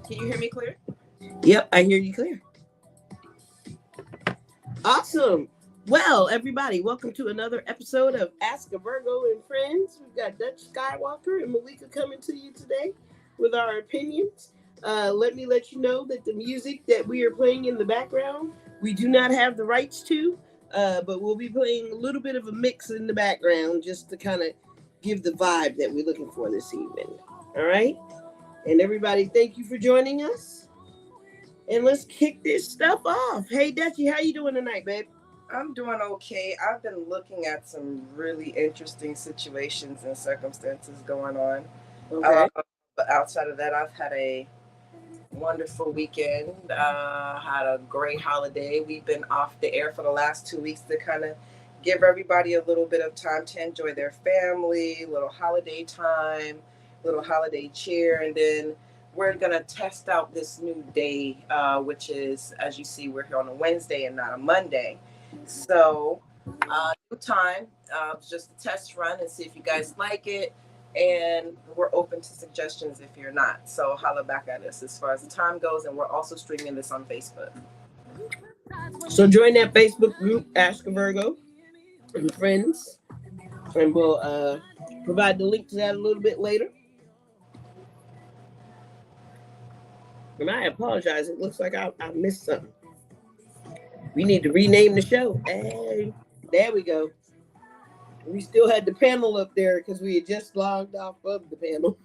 Can you hear me clear? Yep, I hear you clear. Awesome. Well, everybody, welcome to another episode of Ask a Virgo and Friends. We've got Dutch Skywalker and Malika coming to you today with our opinions. Let me let you know that the music that we are playing in the background, we do not have the rights to, but we'll be playing a little bit of a mix in the background just to kind of give the vibe that we're looking for this evening. All right? And everybody, thank you for joining us. And let's kick this stuff off. Hey, Dutchie, how you doing tonight, babe? I'm doing okay. I've been looking at some really interesting situations and circumstances going on. Okay. But outside of that, I've had a wonderful weekend. Had a great holiday. We've been off the air for the last 2 weeks to kind of give everybody a little bit of time to enjoy their family, little holiday time, little holiday cheer, and then we're gonna test out this new day, which is, as you see, we're here on a Wednesday and not a Monday. So, new time, just a test run and see if you guys like it. And we're open to suggestions if you're not. So holla back at us as far as the time goes. And we're also streaming this on Facebook. So join that Facebook group, Ask a Virgo and Friends, and we'll provide the link to that a little bit later. And I apologize. It looks like I missed something. We need to rename the show. Hey, there we go. We still had the panel up there because we had just logged off of the panel.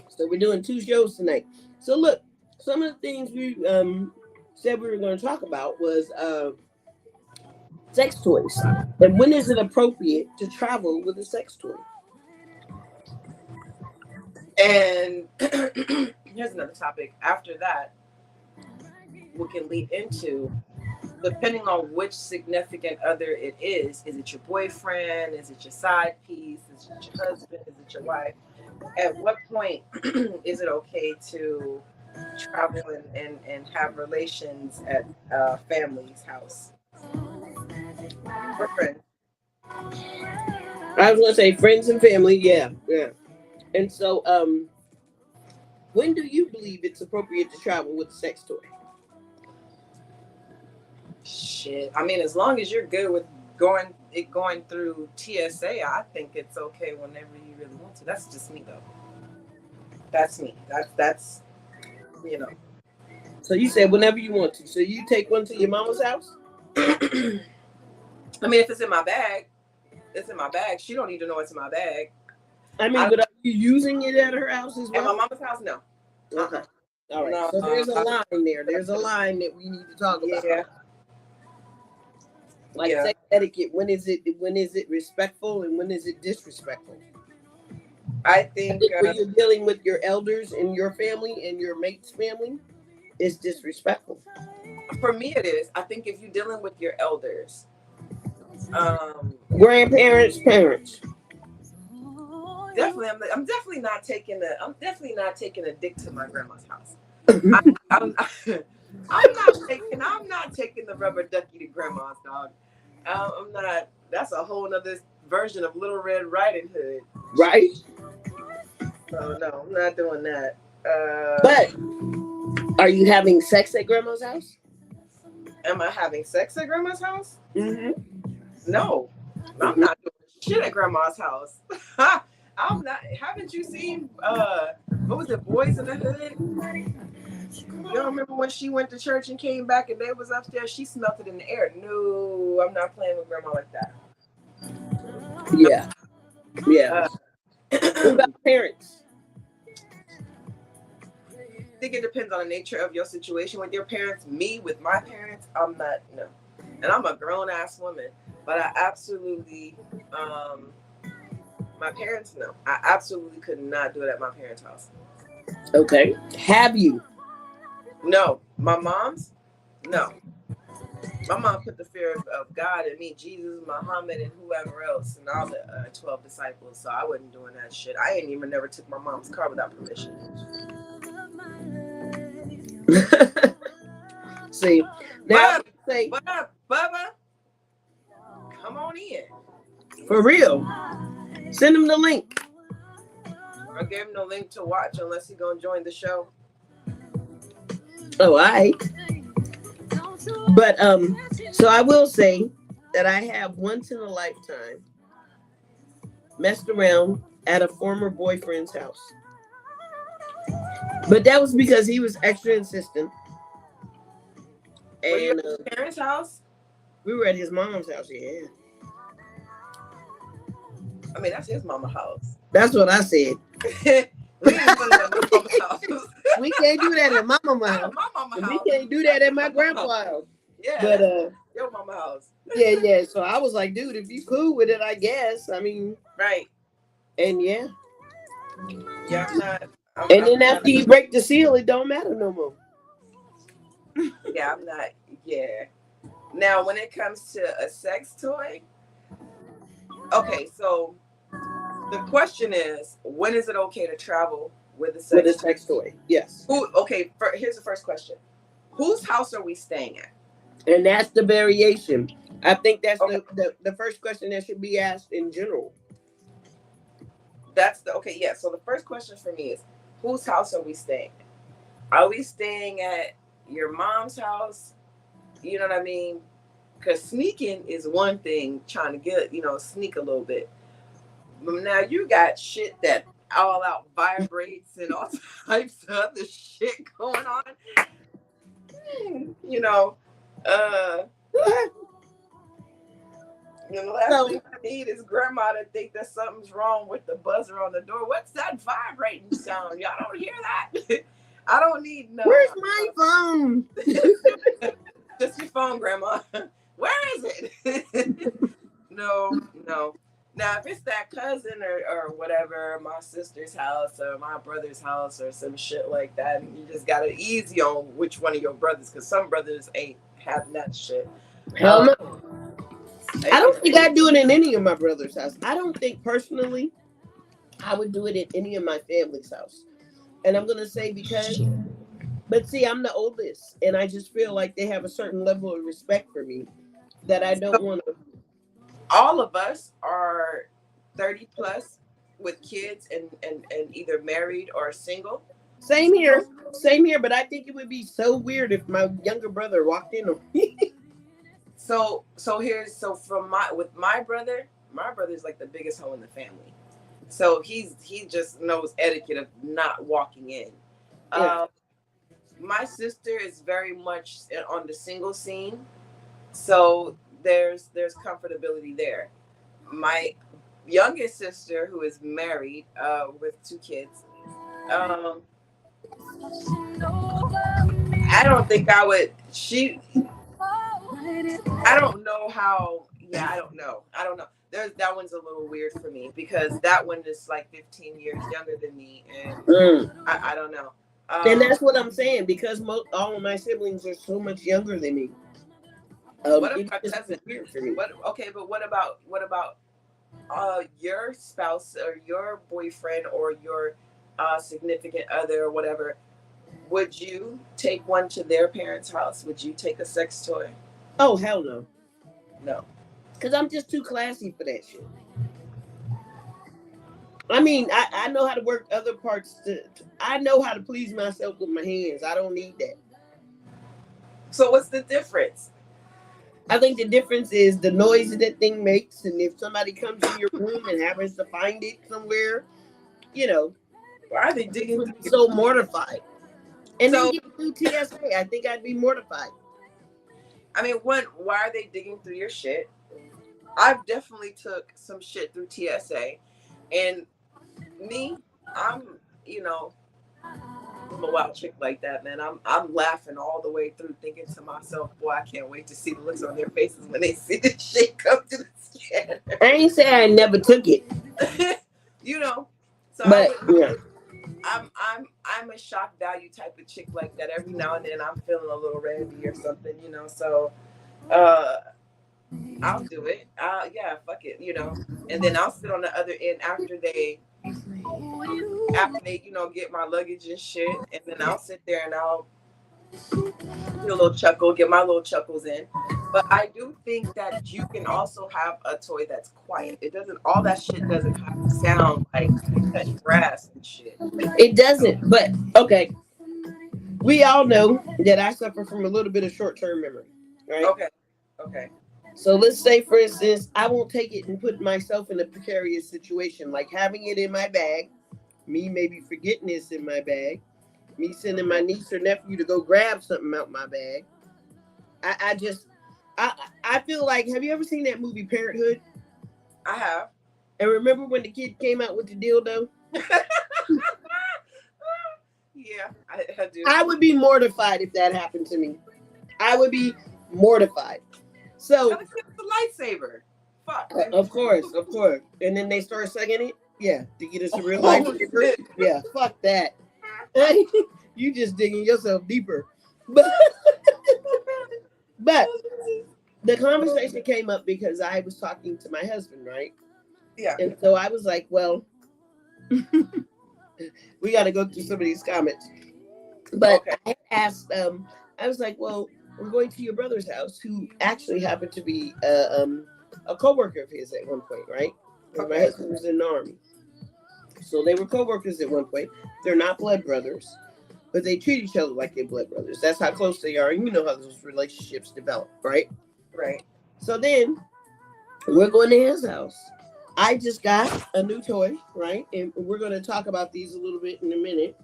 So we're doing 2 shows tonight. So look, some of the things we said we were going to talk about was sex toys. And when is it appropriate to travel with a sex toy? And here's another topic. After that, we can lead into, depending on which significant other it is it your boyfriend? Is it your side piece? Is it your husband? Is it your wife? At what point is it okay to travel and have relations at family's house? Or friends? I was going to say friends and family. Yeah. And so, when do you believe it's appropriate to travel with a sex toy? Shit. I mean, as long as you're good with going through TSA, I think it's okay whenever you really want to. That's just me, though. That's me. That's you know. So you said whenever you want to. So you take one to your mama's house? I mean, if it's in my bag, it's in my bag. She don't need to know it's in my bag. But are you using it at her house as well? At my mama's house, no. Okay. All right. No, so there's a line there. There's a line that we need to talk about. Yeah. Sex etiquette. When is it respectful and when is it disrespectful? I think when you're dealing with your elders in your family and your mate's family, it's disrespectful. For me, it is. I think if you're dealing with your elders, grandparents, parents. Definitely, I'm definitely not taking a dick to my grandma's house. I'm not taking the rubber ducky to grandma's, dog. I'm not. That's a whole nother version of Little Red Riding Hood. Right. So no, I'm not doing that. But are you having sex at grandma's house? Am I having sex at grandma's house? Mm-hmm. No, I'm not doing shit at grandma's house. I'm not. Haven't you seen what was it, Boys in the Hood? You don't remember when she went to church and came back and they was upstairs? She smelled it in the air. No, I'm not playing with grandma like that. Yeah. What about parents? I think it depends on the nature of your situation with your parents. Me, with my parents, I'm not, no. And I'm a grown-ass woman, but I absolutely, my parents, no. I absolutely could not do it at my parents' house. Okay. Have you? No. My mom's? No. My mom put the fear of God in me, Jesus, Muhammad, and whoever else, and all the 12 disciples. So I wasn't doing that shit. I ain't even never took my mom's car without permission. See, now say, Bubba, come on in. For real. Send them the link. I gave him the link to watch unless he gonna join the show. Oh, I. But so I will say that I have once in a lifetime messed around at a former boyfriend's house. But that was because he was extra insistent. Were you And at his parents' house? we were at his mom's house, yeah. I mean, that's his mama house. That's what I said. We ain't put it at my mama's house. We can't do that at my mama Not house. at my mama And house. we can't do that at my That's grandpa's house. Yeah, But that's your mama house. yeah. So I was like, dude, if you cool with it, I guess. I mean, Right. and yeah. Yeah, I'm not. And then after you break the seal, it don't matter no more. Yeah, I'm not. Yeah. Now, when it comes to a sex toy, okay, so the question is, when is it okay to travel with a With a sex sex toy, yes. Here's the first question. Whose house are we staying at? And that's the variation. I think that's Okay. the first question that should be asked in general. Yeah. So the first question for me is, whose house are we staying at? Are we staying at your mom's house? You know what I mean? Because sneaking is one thing, trying to sneak a little bit. But now you got shit that all out vibrates and all types of other shit going on. You know, the last thing I need is grandma to think that something's wrong with the buzzer on the door. What's that vibrating sound? Y'all don't hear that? I don't need no. Where's my phone? Just your phone, grandma. Where is it? No. Now, if it's that cousin or whatever, my sister's house or my brother's house or some shit like that, you just got to easy on which one of your brothers, because some brothers ain't having that shit. Hell no. I don't think I'd do it in any of my brother's house. I don't think personally I would do it in any of my family's house. And I'm going to say but see, I'm the oldest, and I just feel like they have a certain level of respect for me that I don't want to. All of us are 30 plus with kids and either married or single. Same here, but I think it would be so weird if my younger brother walked in on me. So with my brother's like the biggest hoe in the family. So he just knows etiquette of not walking in. Yeah. My sister is very much on the single scene, so there's comfortability there. My youngest sister, who is married with 2 kids, I don't think I would. I don't know how. Yeah, I don't know. That one's a little weird for me because that one is like 15 years younger than me, and I don't know. And that's what I'm saying, because all of my siblings are so much younger than me. What about cousin? Weird for me. But what about your spouse or your boyfriend or your significant other or whatever? Would you take one to their parents' house? Would you take a sex toy? Oh, hell no. No. Because I'm just too classy for that shit. I mean, I know how to work other parts. I know how to please myself with my hands. I don't need that. So what's the difference? I think the difference is the noise that thing makes. And if somebody comes in your room and happens to find it somewhere, why are they digging through? So mortified. And then get through TSA. I think I'd be mortified. I mean, why are they digging through your shit? I've definitely took some shit through TSA, and me, I'm a wild chick like that, man. I'm laughing all the way through, thinking to myself, boy, I can't wait to see the looks on their faces when they see this shit come to the scanner. I ain't say I never took it. So but yeah. I'm a shock value type of chick like that. Every now and then I'm feeling a little randy or something, so I'll do it. Yeah, fuck it, and then I'll sit on the other end after they get my luggage and shit, and then I'll sit there and I'll do a little chuckle, get my little chuckles in. But I do think that you can also have a toy that's quiet. It doesn't, all that shit doesn't have to sound like cut grass and shit. It doesn't, but okay. We all know that I suffer from a little bit of short term memory, right? Okay. Okay. So let's say, for instance, I won't take it and put myself in a precarious situation, like having it in my bag, me maybe forgetting this in my bag, me sending my niece or nephew to go grab something out my bag. I just, I, I feel like, have you ever seen that movie Parenthood? I have. And remember when the kid came out with the dildo? Yeah, I do. I would be mortified if that happened to me. I would be mortified. So, It's a lightsaber. Fuck. of course. And then they start sucking it. Yeah, to get us a real Oh, lightsaber. shit. Yeah, fuck that. You just digging yourself deeper. But, but the conversation came up because I was talking to my husband, right? Yeah. And so I was like, well, we got to go through some of these comments. But Okay. I asked, I was like, well, we're going to your brother's house, who actually happened to be a co-worker of his at one point, right? Okay. My husband was in the army. So they were co-workers at one point. They're not blood brothers, but they treat each other like they're blood brothers. That's how close they are. And you know how those relationships develop, right? Right. So then we're going to his house. I just got a new toy, right? And we're going to talk about these a little bit in a minute.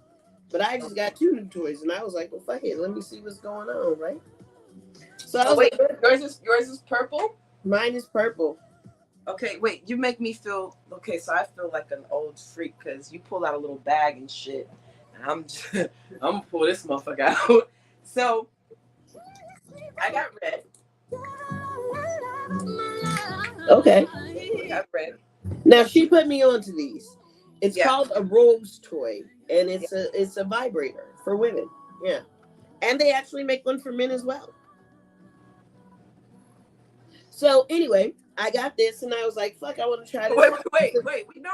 But I just got 2 new toys, and I was like, well, fuck it. Let me see what's going on, right? So I was wait, like, yours is purple? Mine is purple. Okay, wait, you make me feel, okay, so I feel like an old freak because you pull out a little bag and shit. And I'm gonna pull this motherfucker out. So I got red. Okay. I got red. Now she put me onto these. It's Yeah. called a rose toy, and it's a vibrator for women. Yeah, and they actually make one for men as well. So anyway, I got this, and I was like, "Fuck, I want to try this." Wait. No.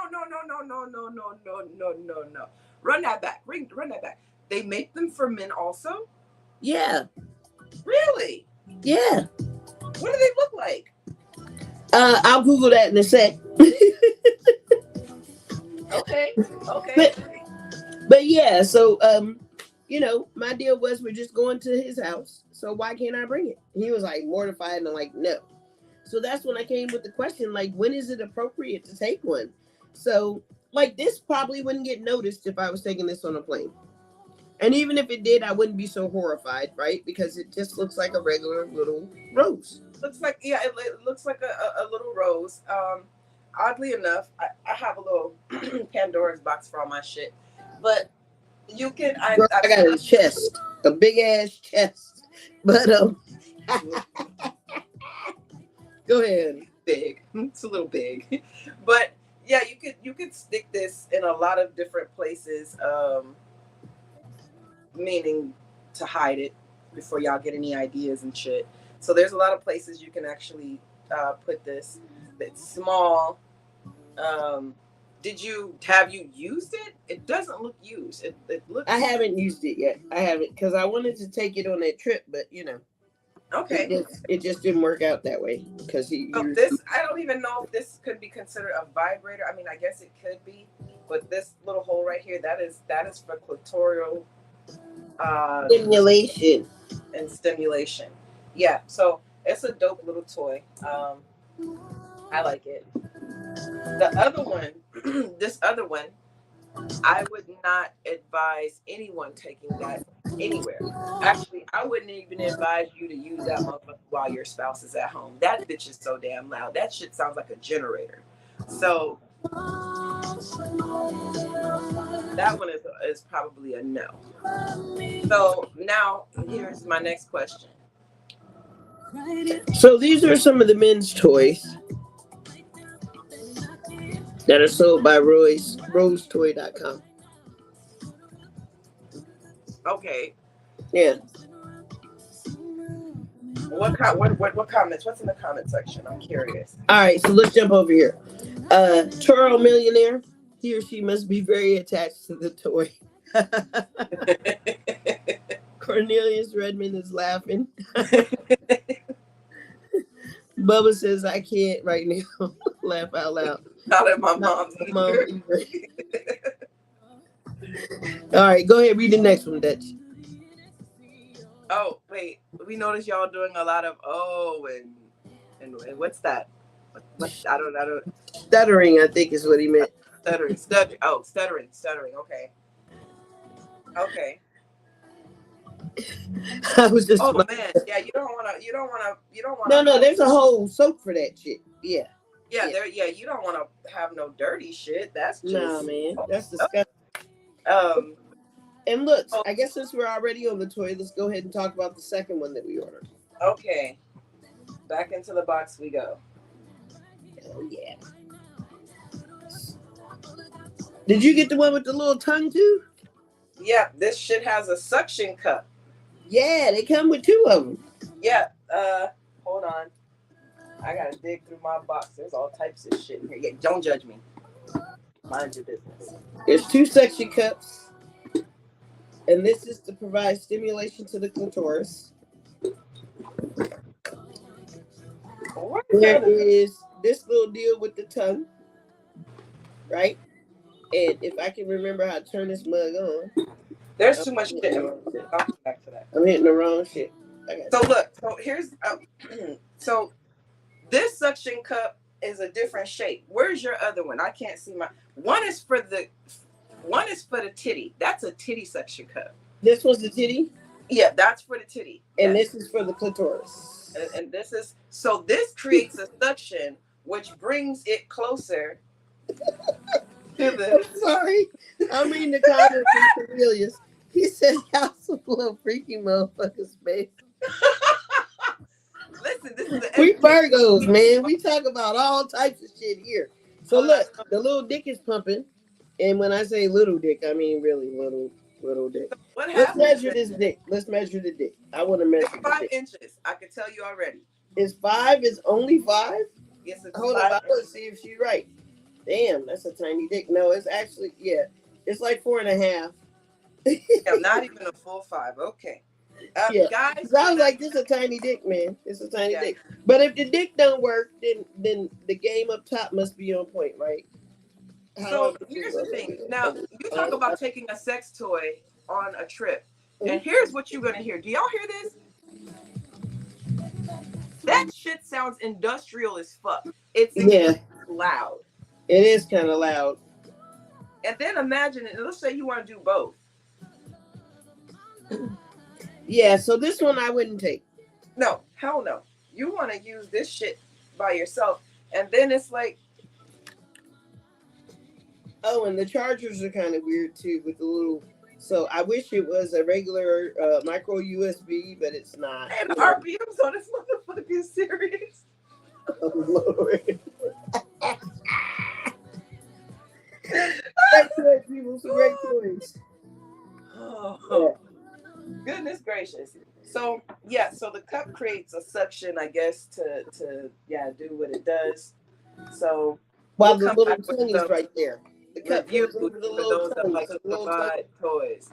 Run that back. Run that back. They make them for men also? Yeah. Really? Yeah. What do they look like? I'll Google that in a sec. Okay. But yeah, so you know, my deal was we're just going to his house, so why can't I bring it? He was like mortified, and I'm like, no. So that's when I came with the question, like, when is it appropriate to take one? So, like, this probably wouldn't get noticed if I was taking this on a plane. And even if it did, I wouldn't be so horrified, right? Because it just looks like a regular little rose. Looks like, yeah, it looks like a little rose. Oddly enough, I have a little Pandora's box for all my shit. But you can, Girl, I got a chest, a big ass chest. But, go ahead. Big. It's a little big. But yeah, you could stick this in a lot of different places, meaning to hide it before y'all get any ideas and shit. So there's a lot of places you can actually put this. It's small. Have you used it? It doesn't look used. It looks. I haven't used it yet. I haven't, because I wanted to take it on that trip, but you know. Okay. It just didn't work out that way because this, I don't even know if this could be considered a vibrator. I mean, I guess it could be, but this little hole right here, that is for clitoral stimulation and stimulation. Yeah, so it's a dope little toy. I like it. The other one, this other one, I would not advise anyone taking that anywhere. Actually, I wouldn't even advise you to use that motherfucker while your spouse is at home. That bitch is so damn loud. That shit sounds like a generator. So that one is probably a no. So now here's my next question. So these are some of the men's toys that are sold by rosetoy.com. Okay. Yeah. What comments? What's in the comment section? I'm curious. All right, so let's jump over here. Toro Millionaire, he or she must be very attached to the toy. Cornelius Redmond is laughing. Bubba says I can't right now. Laugh out loud. Not at my Not mom's my mom either. either. All right, go ahead. Read the next one, Dutch. Oh wait, we noticed y'all doing a lot of and what's that? What I don't Stuttering, I think is what he meant. stuttering. Okay. I was just Oh man, yeah. You don't wanna. no. There's a whole soap for that shit. Yeah. Yeah, there. Yeah, you don't want to have no dirty shit. That's just Nah, man, that's disgusting. um. And look, Oh, I guess since we're already on the toy, let's go ahead and talk about the second one that we ordered. okay, back into the box we go. Oh yeah. Did you get the one with the little tongue too? Yeah, this shit has a suction cup. Yeah, they come with two of them. Yeah. Hold on. I gotta dig through my box. There's all types of shit in here. Yeah, don't judge me. Mind your business. There's two suction cups, and this is to provide stimulation to the clitoris. There is this little deal with the tongue, right? And if I can remember how to turn this mug on. There's too much shit. I'll come back to that. I'm hitting the wrong shit. So look, so here's so this suction cup is a different shape. Where's your other one? I can't see my one is for the titty. That's a titty suction cup. This was the titty? Yeah, that's for the titty. And this is for the clitoris. And this is so this creates a suction which brings it closer to the Sorry. I'm reading the comment from Cornelius. He said, y'all some little freaky motherfuckers, man. Listen, this is we Virgos, man. We talk about all types of shit here. So look, the little dick is pumping. And when I say little dick, I mean really little dick. Let's measure this dick. Let's measure the dick. I want to measure it's 5 inches. I can tell you already. Is 5? Is only 5? Yes, it's Hold 5. on, I want to see if she's right. Damn, that's a tiny dick. No, it's actually, yeah. It's like 4.5. Yeah, not even a full 5. Okay. Yeah. Guys, I was like, this is a tiny dick, man. It's a tiny dick. But if the dick don't work, then the game up top must be on point, right? So here's the thing. Now, you talk about taking a sex toy on a trip. And here's what you're going to hear. Do y'all hear this? That shit sounds industrial as fuck. It's loud. It is kind of loud. And then imagine it. Let's say you want to do both. Yeah, so this one I wouldn't take. No, hell no. You want to use this shit by yourself. And then it's like. Oh, and the chargers are kind of weird too with the little. So I wish it was a regular micro USB, but it's not. And the RPMs on this motherfucker is serious. Oh, Lord. Great toys, people. Some great toys. Oh, goodness gracious. So, yeah, so the cup creates a suction, I guess, to do what it does. So, while the little tongue is right there. The cup review goes over the for little those that tongue. like to provide toys.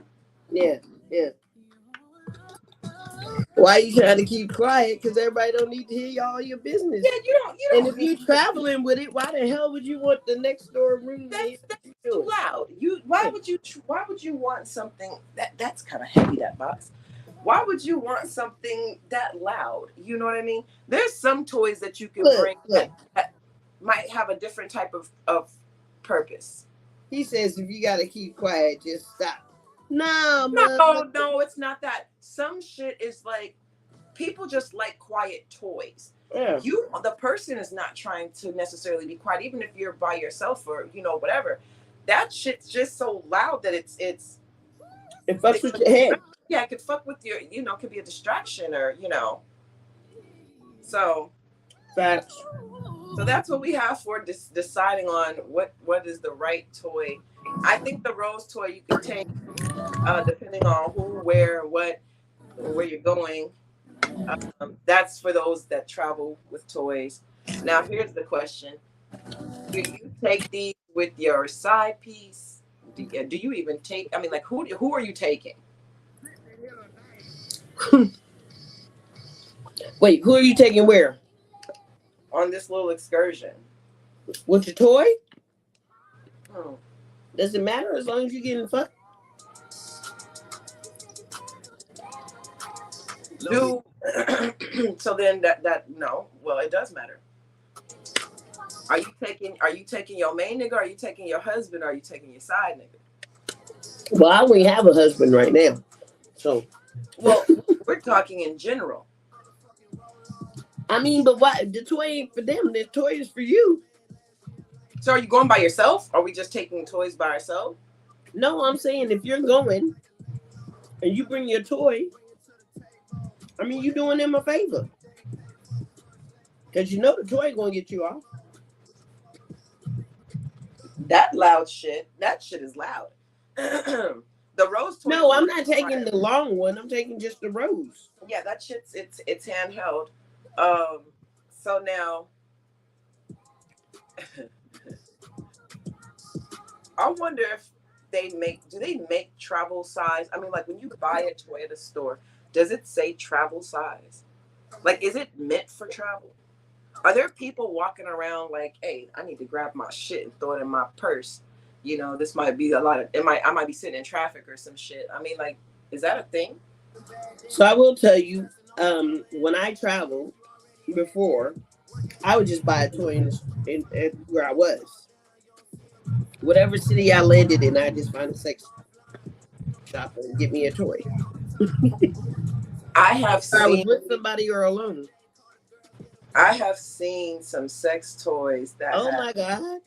Yeah. Why you trying to keep quiet? Because everybody don't need to hear all your business. Yeah, you don't. And if you traveling with it, why the hell would you want the next door room? That's too loud. Why would you want something that's kind of heavy, that box? Why would you want something that loud? You know what I mean? There's some toys that you can bring that might have a different type of purpose. He says if you gotta keep quiet, just stop. No, it's not that. Some shit is like people just like quiet toys. Yeah. The person is not trying to necessarily be quiet, even if you're by yourself or whatever. That shit's just so loud that it fucks with your head. Yeah, it could fuck with your, it could be a distraction or, So Facts. So that's what we have for deciding on what is the right toy. I think the rose toy you can take depending on who, where, what, or where you're going. That's for those that travel with toys. Now, here's the question. Do you take these with your side piece? Do you even take, who are you taking? Wait, who are you taking where? on this little excursion. With your toy? Hmm. Does it matter as long as you're getting fucked? Do so then that no. Well, it does matter. Are you taking your main nigga? Are you taking your husband? Or are you taking your side nigga? Well, I only have a husband right now. So Well, we're talking in general. I mean, but why the toy ain't for them, the toy is for you. So are you going by yourself? Are we just taking toys by ourselves? No, I'm saying if you're going and you bring your toy, I mean you doing them a favor. Cause you know the toy gonna get you off. That loud shit. That shit is loud. The rose toy. No, I'm not taking the long one. I'm taking just the rose. Yeah, that shit's it's handheld. So now I wonder if do they make travel size? I mean, like when you buy a toy at a store, does it say travel size? Like, is it meant for travel? Are there people walking around like, hey, I need to grab my shit and throw it in my purse? You know, this might be a lot of I might be sitting in traffic or some shit. I mean, like, is that a thing? So I will tell you, when I traveled before, I would just buy a toy in where I was. Whatever city I landed in, I just find a sex shop and get me a toy. I have I was seen with somebody or alone. some sex toys that Oh have. my god!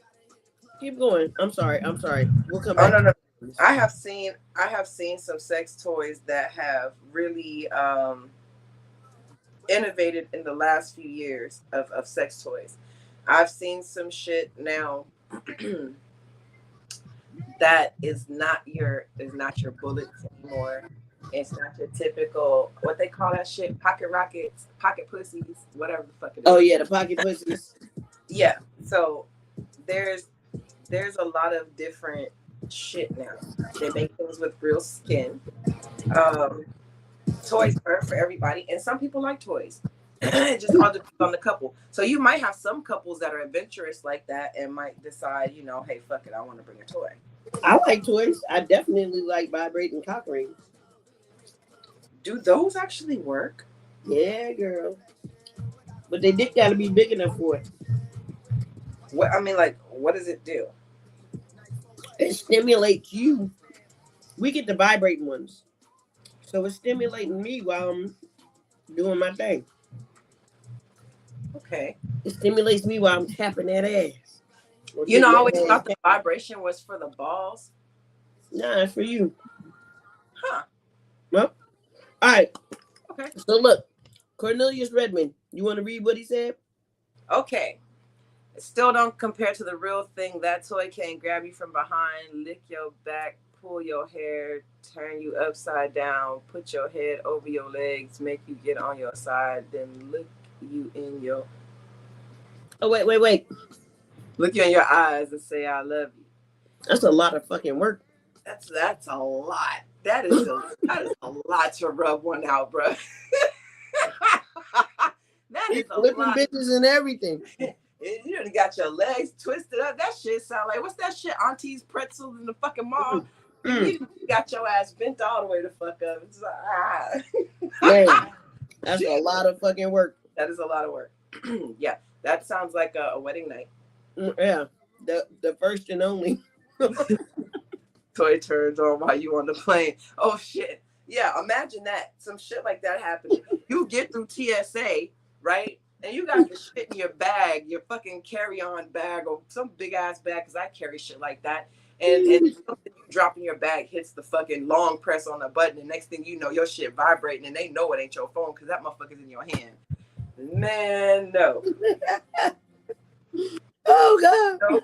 Keep going. I'm sorry. I'm sorry. We'll come Oh back. no no. I have seen some sex toys that have really innovated in the last few years of sex toys. I've seen some shit now that is not your bullets anymore. It's not your typical what they call that shit, pocket rockets, pocket pussies, whatever the fuck it is. Oh yeah, the pocket pussies. Yeah. So there's a lot of different shit now. They make things with real skin. Um, Toys aren't for everybody, and some people like toys. It just all depends on the couple. So you might have some couples that are adventurous like that and might decide, you know, hey, fuck it, I want to bring a toy. I like toys. I definitely like vibrating cock rings. Do those actually work? Yeah, girl. But they dick gotta be big enough for it. What I mean, like, what does it do? It stimulates you. We get the vibrating ones. So it's stimulating me while I'm doing my thing. Okay. It stimulates me while I'm tapping that ass. Or You know, getting I that always thought ass the tapped. vibration was for the balls. Nah, it's for you. Huh. Well, all right. Okay. So look, Cornelius Redmond. You want to read what he said? Okay. It still don't compare to the real thing. That toy can grab you from behind, lick your back, pull your hair, turn you upside down, put your head over your legs, make you get on your side, then look you in your Oh wait. look you in your eyes and say I love you. That's a lot of fucking work. That's a lot. That is a lot to rub one out, bro. That is He's a flipping lot. bitches and everything. You done got your legs twisted up. That shit sound like what's that shit? Auntie's pretzels in the fucking mall. You got your ass bent all the way the fuck up. It's like, Man, that's a lot of fucking work. That is a lot of work. Yeah, that sounds like a wedding night. Yeah, the first and only. Toy turns on while you on the plane. Oh shit. Yeah, imagine that. Some shit like that happening. You get through TSA, right? And you got the shit in your bag, your fucking carry-on bag or some big ass bag, because I carry shit like that. And something you drop in your bag hits the fucking long press on the button, and next thing you know, your shit vibrating, and they know it ain't your phone because that motherfucker's in your hand. Man, no. Oh God.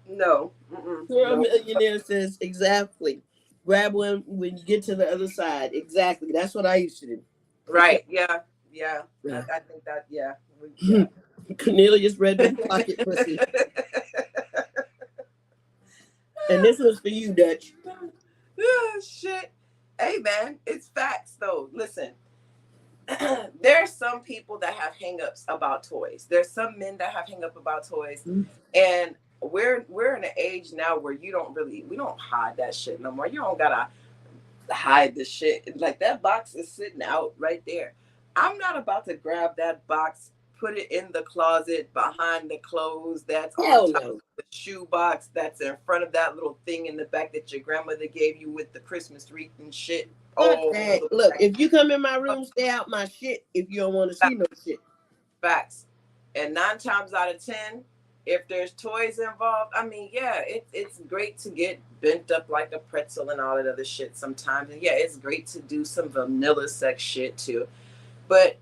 No. A millionaire says exactly. Grab one when you get to the other side. Exactly. That's what I used to do. Right. Yeah. I think that. Yeah. Cornelius Redmond pocket pussy. And this was for you, Dutch. Oh, shit. Hey man, it's facts though. Listen, there's some people that have hangups about toys. There's some men that have hang up about toys, Mm-hmm. and we're in an age now where we don't hide that shit no more. You don't gotta hide the shit. Like that box is sitting out right there. I'm not about to grab that box, put it in the closet behind the clothes that's on Hell top no. of the shoe box that's in front of that little thing in the back that your grandmother gave you with the Christmas wreath and shit. Fuck Oh, that. the Look, if you come in my room, stay out my shit if you don't want to see no shit. facts. And 9 times out of 10, if there's toys involved, I mean, yeah, it's great to get bent up like a pretzel and all that other shit sometimes. And yeah, it's great to do some vanilla sex shit too. But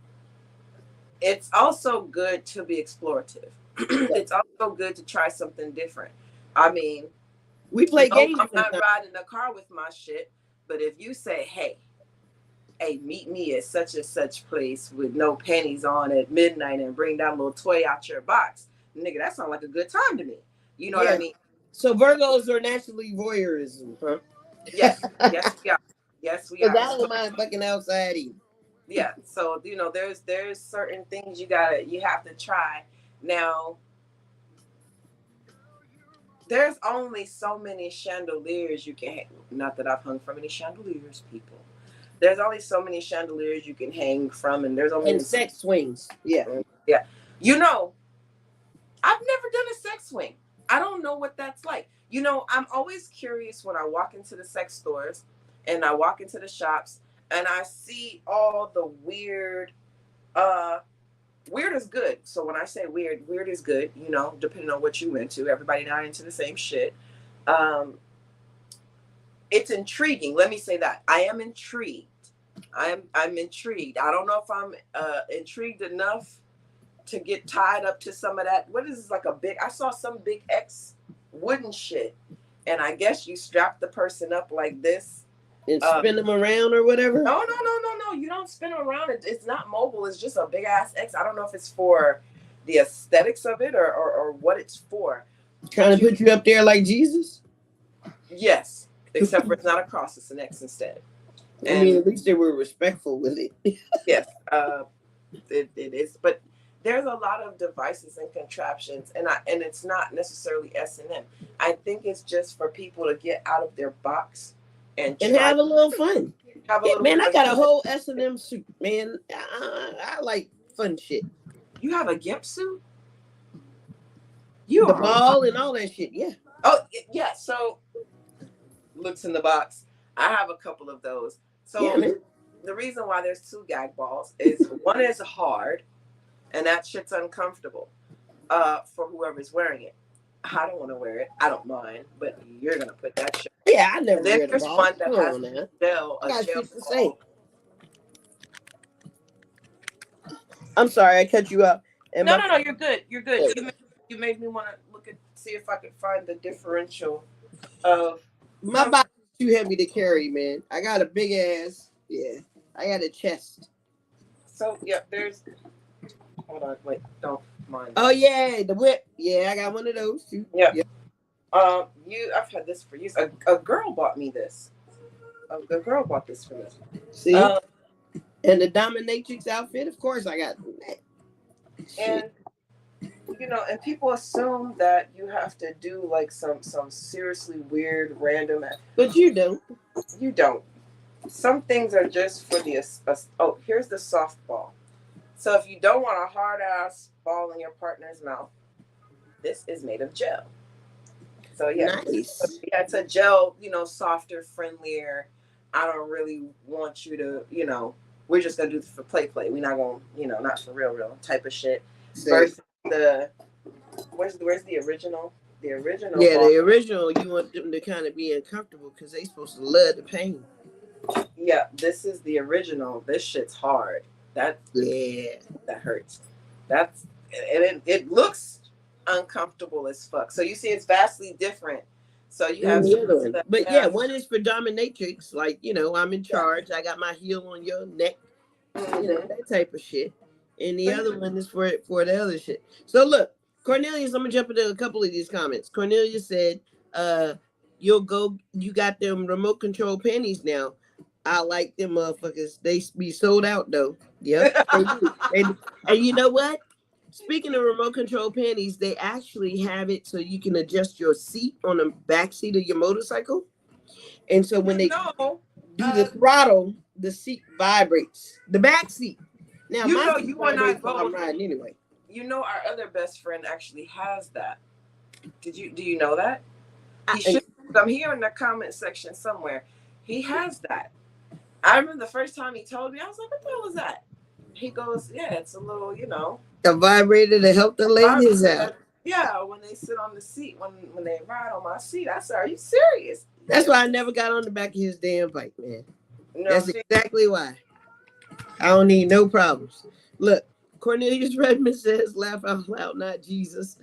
it's also good to be explorative. It's also good to try something different. I mean, We play no, games I'm not sometimes. riding the car with my shit, but if you say, hey, meet me at such and such place with no panties on at midnight and bring that little toy out your box, nigga, that sounds like a good time to me. You know what I mean? So Virgos are naturally voyeurism, huh? Yes, yes, we are. Yes, we Because are. I don't So, mind fucking outside eating. yeah, so there's certain things you have to try. Now, there's only so many chandeliers you can hang. Not that I've hung from any chandeliers, people. There's only so many chandeliers you can hang from, and there's only And sex swings. Yeah. yeah. You know, I've never done a sex swing. I don't know what that's like. You know, I'm always curious when I walk into the sex stores and I walk into the shops and I see all the uh weird is good. So when I say weird, weird is good, you know, depending on what you into. Everybody not into the same shit. Um it's intriguing. Let me say that. I am intrigued. I'm intrigued. I don't know if I'm intrigued enough to get tied up to some of that. What is this, like a big? I saw some big X wooden shit, and I guess you strap the person up like this And spin them around or whatever. No. You don't spin them around. It's not mobile. It's just a big ass X. I don't know if it's for the aesthetics of it or what it's for. Trying to put you up there like Jesus. Yes, except for it's not a cross. It's an X instead. And, I mean, at least they were respectful with it. Yes, it is. But there's a lot of devices and contraptions, and it's not necessarily S&M. I think it's just for people to get out of their box and have a little fun. Have a little man, bit I got of a whole S&M suit, man. I like fun shit. You have a GIMP suit? The ball and all that shit, yeah. Oh, yeah. So, looks in the box. I have a couple of those. So, yeah, the reason why there's 2 gag balls is one is hard, and that shit's uncomfortable for whoever's wearing it. I don't want to wear it. I don't mind, but you're gonna put that shit. Yeah, I never wear the there's ball. one that has a gel ball. I'm sorry, I cut you off. No, you're good. You're good. You made me want to see if I could find the differential of my box is too heavy to carry, man. I got a big ass. Yeah, I got a chest. So yeah, there's. Hold on, wait, don't mind. Oh yeah, the whip. Yeah, I got one of those too. Yeah. I've had this for years. A girl bought me this. A girl bought this for me. See, and the dominatrix outfit. Of course, I got that. And and people assume that you have to do like some seriously weird random. But you don't. You don't. Some things are just for the. Oh, here's the softball. So if you don't want a hard ass ball in your partner's mouth, this is made of gel. So yeah, nice. Yeah, it's a gel, softer, friendlier. I don't really want you to, we're just gonna do this for play. We're not gonna, not for real type of shit. Versus where's the original? The original. Yeah, the original. You want them to kind of be uncomfortable because they supposed to love the pain. Yeah, this is the original. This shit's hard. That hurts. It looks uncomfortable as fuck. So you see, it's vastly different. So you have the other one. But yeah, one is for dominatrix, like I'm in charge. I got my heel on your neck, that type of shit. And the other one is for the other shit. So look, Cornelius, I'm gonna jump into a couple of these comments. Cornelius said, you got them remote control panties now. I like them motherfuckers. They be sold out though. Yep, they do. They do. And you know what? Speaking of remote control panties, they actually have it so you can adjust your seat on the back seat of your motorcycle. And so when You they know, do the throttle, the seat vibrates. The back seat. Now you my know, seat you and I vibrates while I'm both. riding anyway. You know, our other best friend actually has that. Do you know that? He I, should. I'm here in the comment section somewhere. He has that. I remember the first time he told me, I was like, "What the hell is that?" He goes, "Yeah, it's a little, a vibrator to help the ladies vibrator out. that, yeah, when they sit on the seat, when they ride on my seat." I said, "Are you serious?" That's why I never got on the back of his damn bike, man. No, That's see, exactly why. I don't need no problems. Look, Cornelius Redmond says, laugh out loud, not Jesus.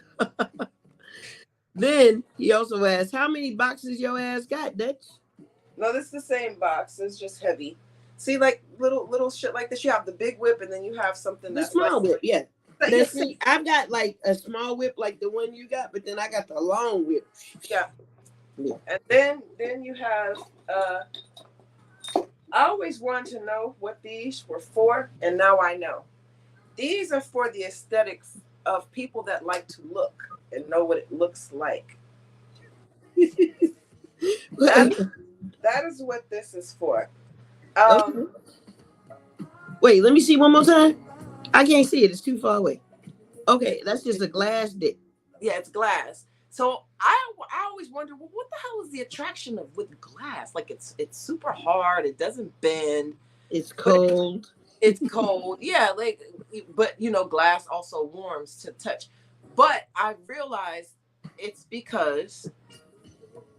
Then he also asks, how many boxes your ass got, Dutch? no, this is the same box. It's just heavy. See, like little shit like this. You have the big whip, and then you have something The that's like, small whip, yeah. Now, yes, see, I've got like a small whip like the one you got, but then I got the long whip. yeah. Yeah. And then you have. I always wanted to know what these were for, and now I know. These are for the aesthetics of people that like to look and know what it looks like. That that is what this is for. Okay. Wait, let me see one more time. I can't see it. It's too far away. Okay, that's just a glass dick. Yeah, it's glass. So I always wonder, well, what the hell is the attraction of with glass? Like it's super hard. It doesn't bend. It's But cold. it's cold. Yeah, like, but glass also warms to touch. But I realized it's because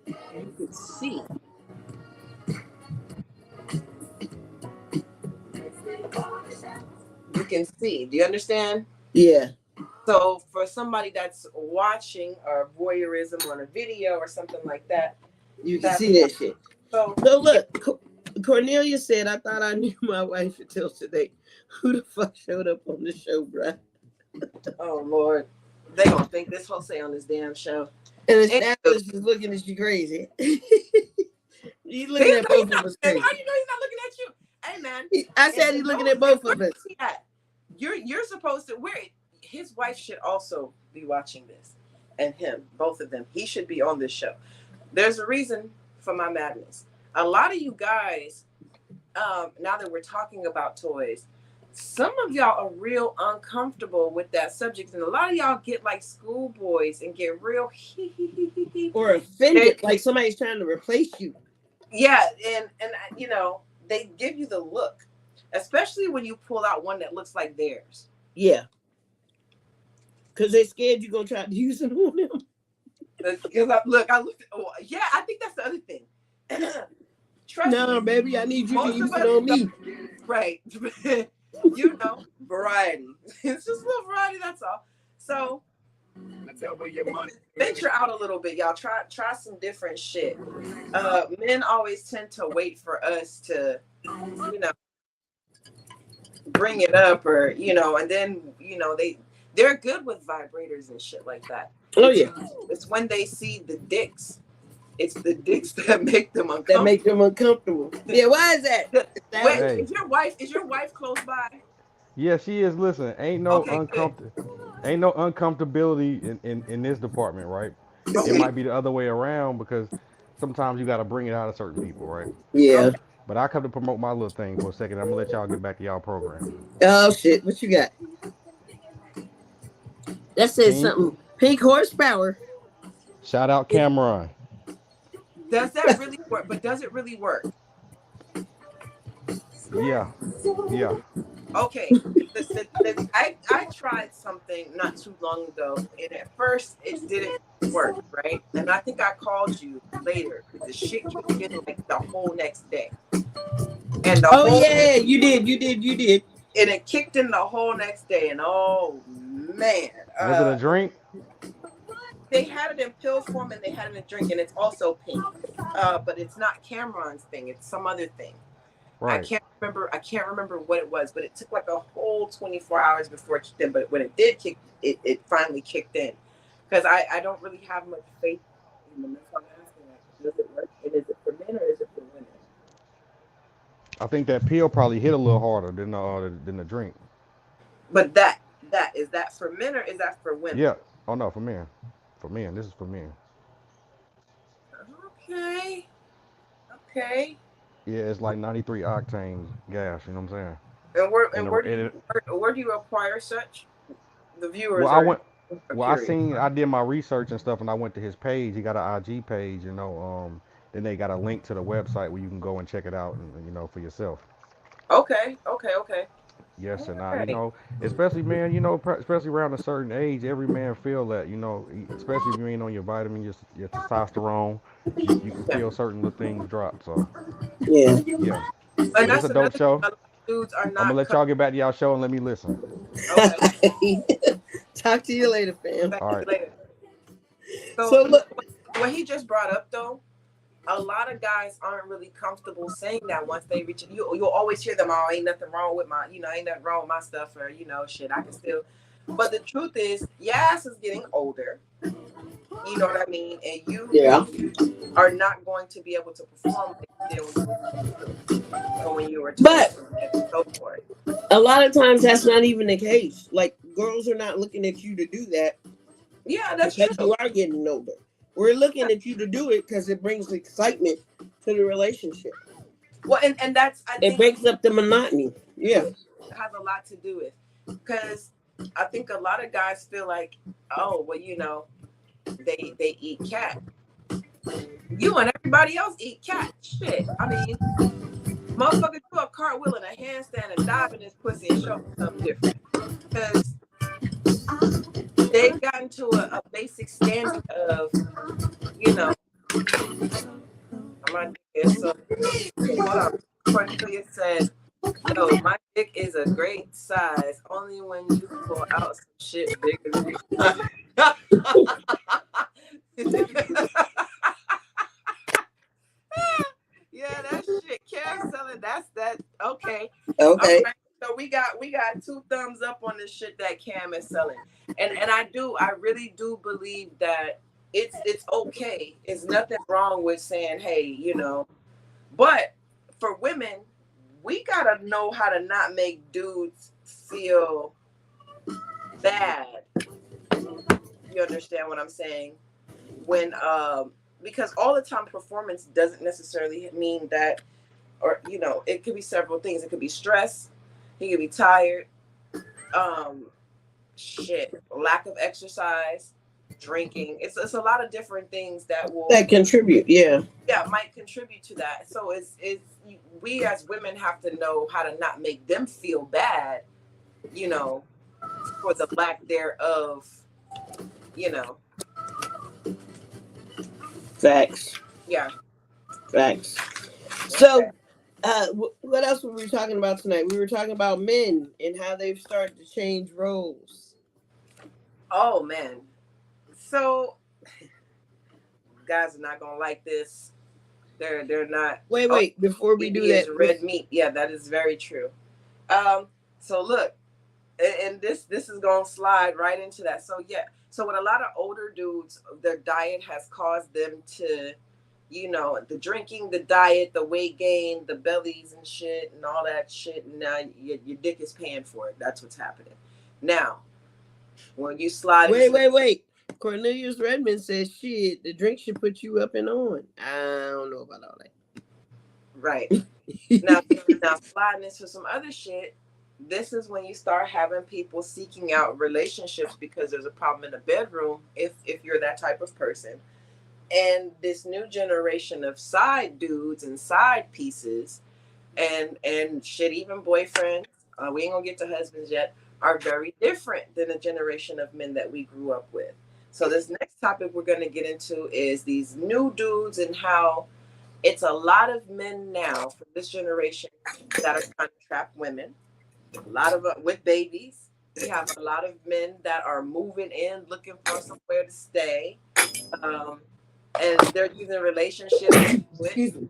you can see. You can see. Do you understand? Yeah, So for somebody that's watching or voyeurism on a video or something like that, you can that's see that shit. so. So Yeah. look, Cornelia said, I thought I knew my wife until today. Who the fuck showed up on the show, bruh? Oh Lord, they gonna think this whole say on this damn show. And the Anywho, stylist is looking at you crazy. He's looking he's at not, he's both of not us looking at me. crazy. How you know he's not looking at you? Hey man, I and, said he's and looking those, at and both where of us. is he at? You're supposed to. Where his wife should also be watching this, and him, both of them. He should be on this show. There's a reason for my madness. A lot of you guys, now that we're talking about toys, some of y'all are real uncomfortable with that subject, and a lot of y'all get like schoolboys and get real Or they, offended, like somebody's trying to replace you. yeah, and they give you the look, especially when you pull out one that looks like theirs. Yeah, because they're scared you're going to try to use it on them. Because I looked. Oh, yeah, I think that's the other thing. Trust me, No, baby, I need you to most use of it us on don't, me. right. Variety. It's just a little variety. That's all. So venture out a little bit, y'all. Try some different shit. Men always tend to wait for us to, bring it up, or and then they're good with vibrators and shit like that. Oh, yeah. It's when they see the dicks. It's the dicks that make them uncomfortable. That make them uncomfortable. Yeah, why is that? Wait, Hey. is your wife close by? Yeah, she is. Listen, Okay, good. ain't no uncomfortability in this department, right? It Okay. might be the other way around because sometimes you got to bring it out of certain people, right? Yeah. Okay. But I come to promote my little thing for a second. I'm gonna let y'all get back to y'all program. Oh, shit. What you got? That says Pink, something. Pink horsepower. shout out Cameron. Does that really work? But does it really work? Yeah, yeah. Okay. I tried something not too long ago, and at first it didn't work, right? And I think I called you later. The shit kicked in like the whole next day, and Yeah, you did. and it kicked in the whole next day, and oh man, Was it a drink? they had it in pill form and they had it in drink, and it's also pink, but it's not Cameron's thing; it's some other thing. I Right. can't remember. I can't remember what it was, but it took like a whole 24 hours before it kicked in. But when it did kick, it finally kicked in, because I don't really have much faith in them. That's why I'm asking, like, does it work? And is it for men or is it for women? I think that pill probably hit a little harder than the drink. But that is that for men or is that for women? Yeah. Oh no, for men. For men, this is for men. Okay. Okay. Yeah, it's like 93 octane gas. You know what I'm saying? And where And, and the, where do and you it, where do you acquire such? The well, viewers I went. are Well, I curious. seen. I did my research and stuff, and I went to his page. He got an IG page. Then they got a link to the website where you can go and check it out, and for yourself. Okay. Okay. Okay. Yes, All and right. especially man, especially around a certain age, every man feel that, especially if you ain't on your vitamin, your testosterone, you can Yeah. feel certain little things drop. So Yeah. yeah, And but it's that's a dope another thing. show. A lot of dudes are I'm gonna not let cut. y'all get back to y'all show and let me listen. Okay. Talk to you later, fam. Back All to right. you later. So So look, what he just brought up though, a lot of guys aren't really comfortable saying that once they reach. You'll always hear them. Oh, ain't nothing wrong with my. Ain't nothing wrong with my stuff, or shit. I can still. But the truth is, your ass is getting older. You know what I mean, and yeah. you are not going to be able to perform like you did when you were 22 or when you were But 20 and so forth. a lot of times that's not even the case. Like girls are not looking at you to do that Yeah, that's because true. you are getting older. We're looking at you to do it because it brings excitement to the relationship. Well, and that's I It think breaks up the monotony. Yeah. has a lot to do with because I think a lot of guys feel like, oh, well, they eat cat. You and everybody else eat cat. Shit. I mean, motherfucker do a cartwheel and a handstand and dive in this pussy and show me something different. Because they've gotten to a basic standard of, you know, my dick is so. Hold on. Cornelia said, yo, my dick is a great size, only when you pull out some shit bigger than Yeah, that shit. Cam selling. That's that. Okay. All Okay. right. So we got two thumbs up on this shit that Cam is selling, and I really do believe that it's okay. It's nothing wrong with saying, hey, but for women, we gotta know how to not make dudes feel bad. You understand what I'm saying? When because all the time performance doesn't necessarily mean that, or it could be several things. It could be stress. He could be tired. Um, lack of exercise, drinking. It's a lot of different things that will That contribute. Yeah. might contribute to that. So it's we as women have to know how to not make them feel bad, you know, for the lack thereof, you know. Facts. Yeah. Facts. Okay. So, what else were we talking about tonight? We were talking about men and how they've started to change roles. Oh man. So guys are not gonna like this. They're not. Oh, Wait. Before we do baby is that, red meat. Yeah, that is very true. So look, and this is gonna slide right into that. So yeah, so with a lot of older dudes, their diet has caused them to, the drinking, the diet, the weight gain, the bellies and shit, and all that shit. And now your dick is paying for it. That's what's happening. Now, when you slide into wait. Cornelius Redmond says, "Shit, the drink should put you up and on." I don't know about all right now, that. now sliding into some other shit. This is when you start having people seeking out relationships because there's a problem in the bedroom. If you're that type of person, and this new generation of side dudes and side pieces, and shit, even boyfriends. We ain't gonna get to husbands yet. Are very different than the generation of men that we grew up with. So this next topic we're gonna get into is these new dudes and how it's a lot of men now from this generation that are trying to trap women. A lot of with babies. We have a lot of men that are moving in, looking for somewhere to stay, um, and they're using relationships with Excuse me.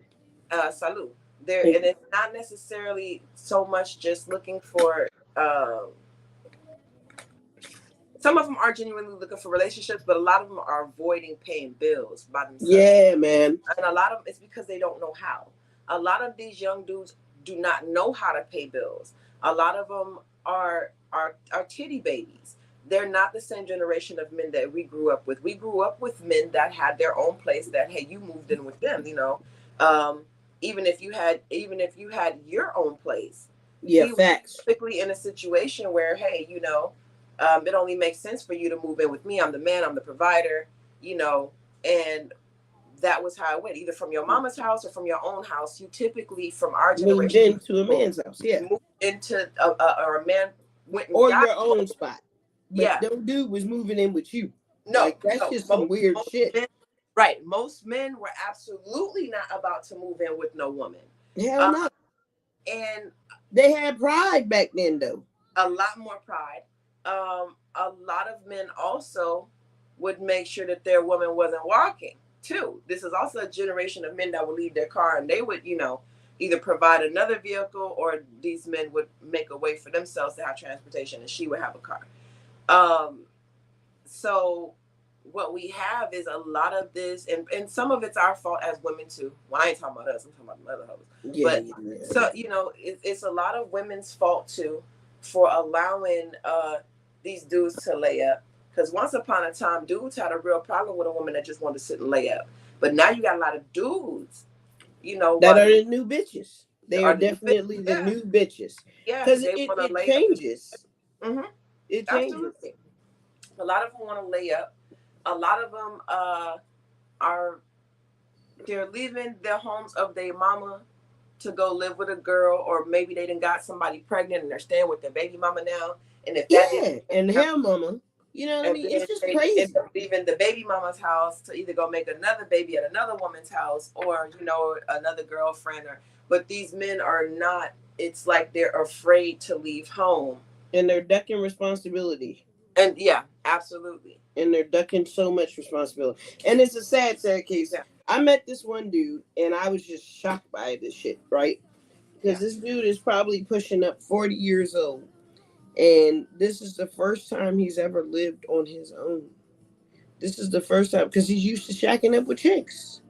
salute. And it's not necessarily so much just looking for. Some of them are genuinely looking for relationships, but a lot of them are avoiding paying bills by themselves. Yeah, man. And a lot of it's because they don't know how. A lot of these young dudes do not know how to pay bills. A lot of them are titty babies. They're not the same generation of men that we grew up with. We grew up with men that had their own place. That hey, you moved in with them. Um, even if you had your own place, Yeah, he was facts. typically in a situation where hey, it only makes sense for you to move in with me. I'm the man. I'm the provider. And that was how it went. Either from your mama's house or from your own house. You typically, from our Moved generation, into a man's house, yeah, moved into or a man went and or got your own spot. But yeah. no dude was moving in with you. No, Like that's no. just some weird Most shit. men, right? Most men were absolutely not about to move in with no woman. Hell Uh, no. and They had pride back then, though. a lot more pride. A lot of men also would make sure that their woman wasn't walking too. This is also a generation of men that would leave their car and they would, either provide another vehicle or these men would make a way for themselves to have transportation and she would have a car. Um, so what we have is a lot of this, and some of it's our fault as women too. Well, I ain't talking about us, I'm talking about the other hoes. Yeah, But yeah. so it's a lot of women's fault too for allowing these dudes to lay up. Because once upon a time, dudes had a real problem with a woman that just wanted to sit and lay up. But now you got a lot of dudes, That what are the new bitches. They are are the definitely the yeah, new bitches. yeah, Because they it, want to it lay up. changes. Mm-hmm. It changes. Absolutely. A lot of them want to lay up. A lot of them are they're leaving their homes of their mama to go live with a girl, or maybe they done got somebody pregnant and they're staying with their baby mama now. And if that didn't Yeah, and hell, mama. You know what I and mean? then It's just they end crazy. up leaving the baby mama's house to either go make another baby at another woman's house or, another girlfriend but these men are not, it's like they're afraid to leave home. And they're ducking responsibility. And yeah, absolutely. And they're ducking so much responsibility. And it's a sad, sad case. Yeah. I met this one dude and I was just shocked by this shit, right? Because Yeah. this dude is probably pushing up 40 years old. And this is the first time he's ever lived on his own. This is the first time because he's used to shacking up with chicks.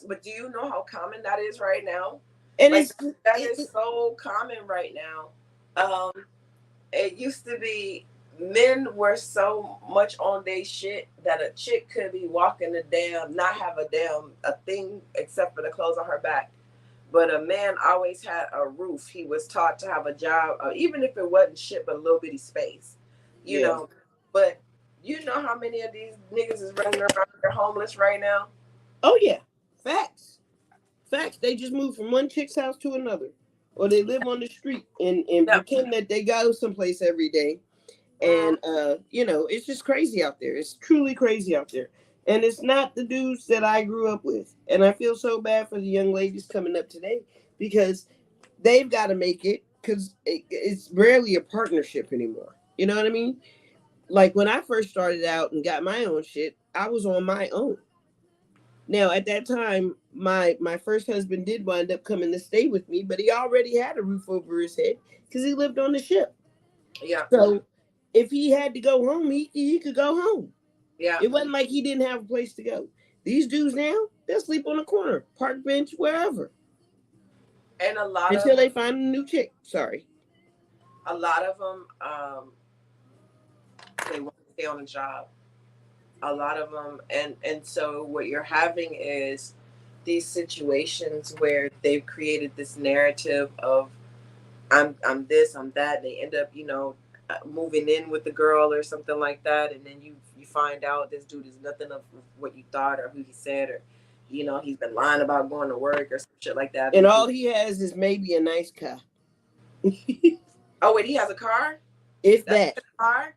But do you know how common that is right now? And Like it's that is so common right now. Um, it used to be men were so much on their shit that a chick could be walking not have a thing except for the clothes on her back. But a man always had a roof. He was taught to have a job, even if it wasn't shit, but a little bitty space, you yeah. know. But you know how many of these niggas is running around here homeless right now? Oh yeah. Facts. Facts. They just move from one chick's house to another. Or they live on the street and Yep. pretend that they go someplace every day. And it's just crazy out there. It's truly crazy out there. And it's not the dudes that I grew up with. And I feel so bad for the young ladies coming up today because they've got to make it because it's rarely a partnership anymore. You know what I mean? Like when I first started out and got my own shit, I was on my own. Now at that time, my first husband did wind up coming to stay with me, but he already had a roof over his head because he lived on the ship. Yeah. So if he had to go home, he could go home. Yeah. It wasn't like he didn't have a place to go. These dudes now, they'll sleep on a corner, park bench, wherever. And a lot Until of they find a new chick. Sorry. them, they want to stay on a job. A lot of them, and so what you're having is these situations where they've created this narrative of I'm this, I'm that. They end up, moving in with the girl or something like that, and then you find out this dude is nothing of what you thought or who he said, or he's been lying about going to work or some shit like that. And all he has is maybe a nice car. Oh wait, he has a car? If That's that. a car?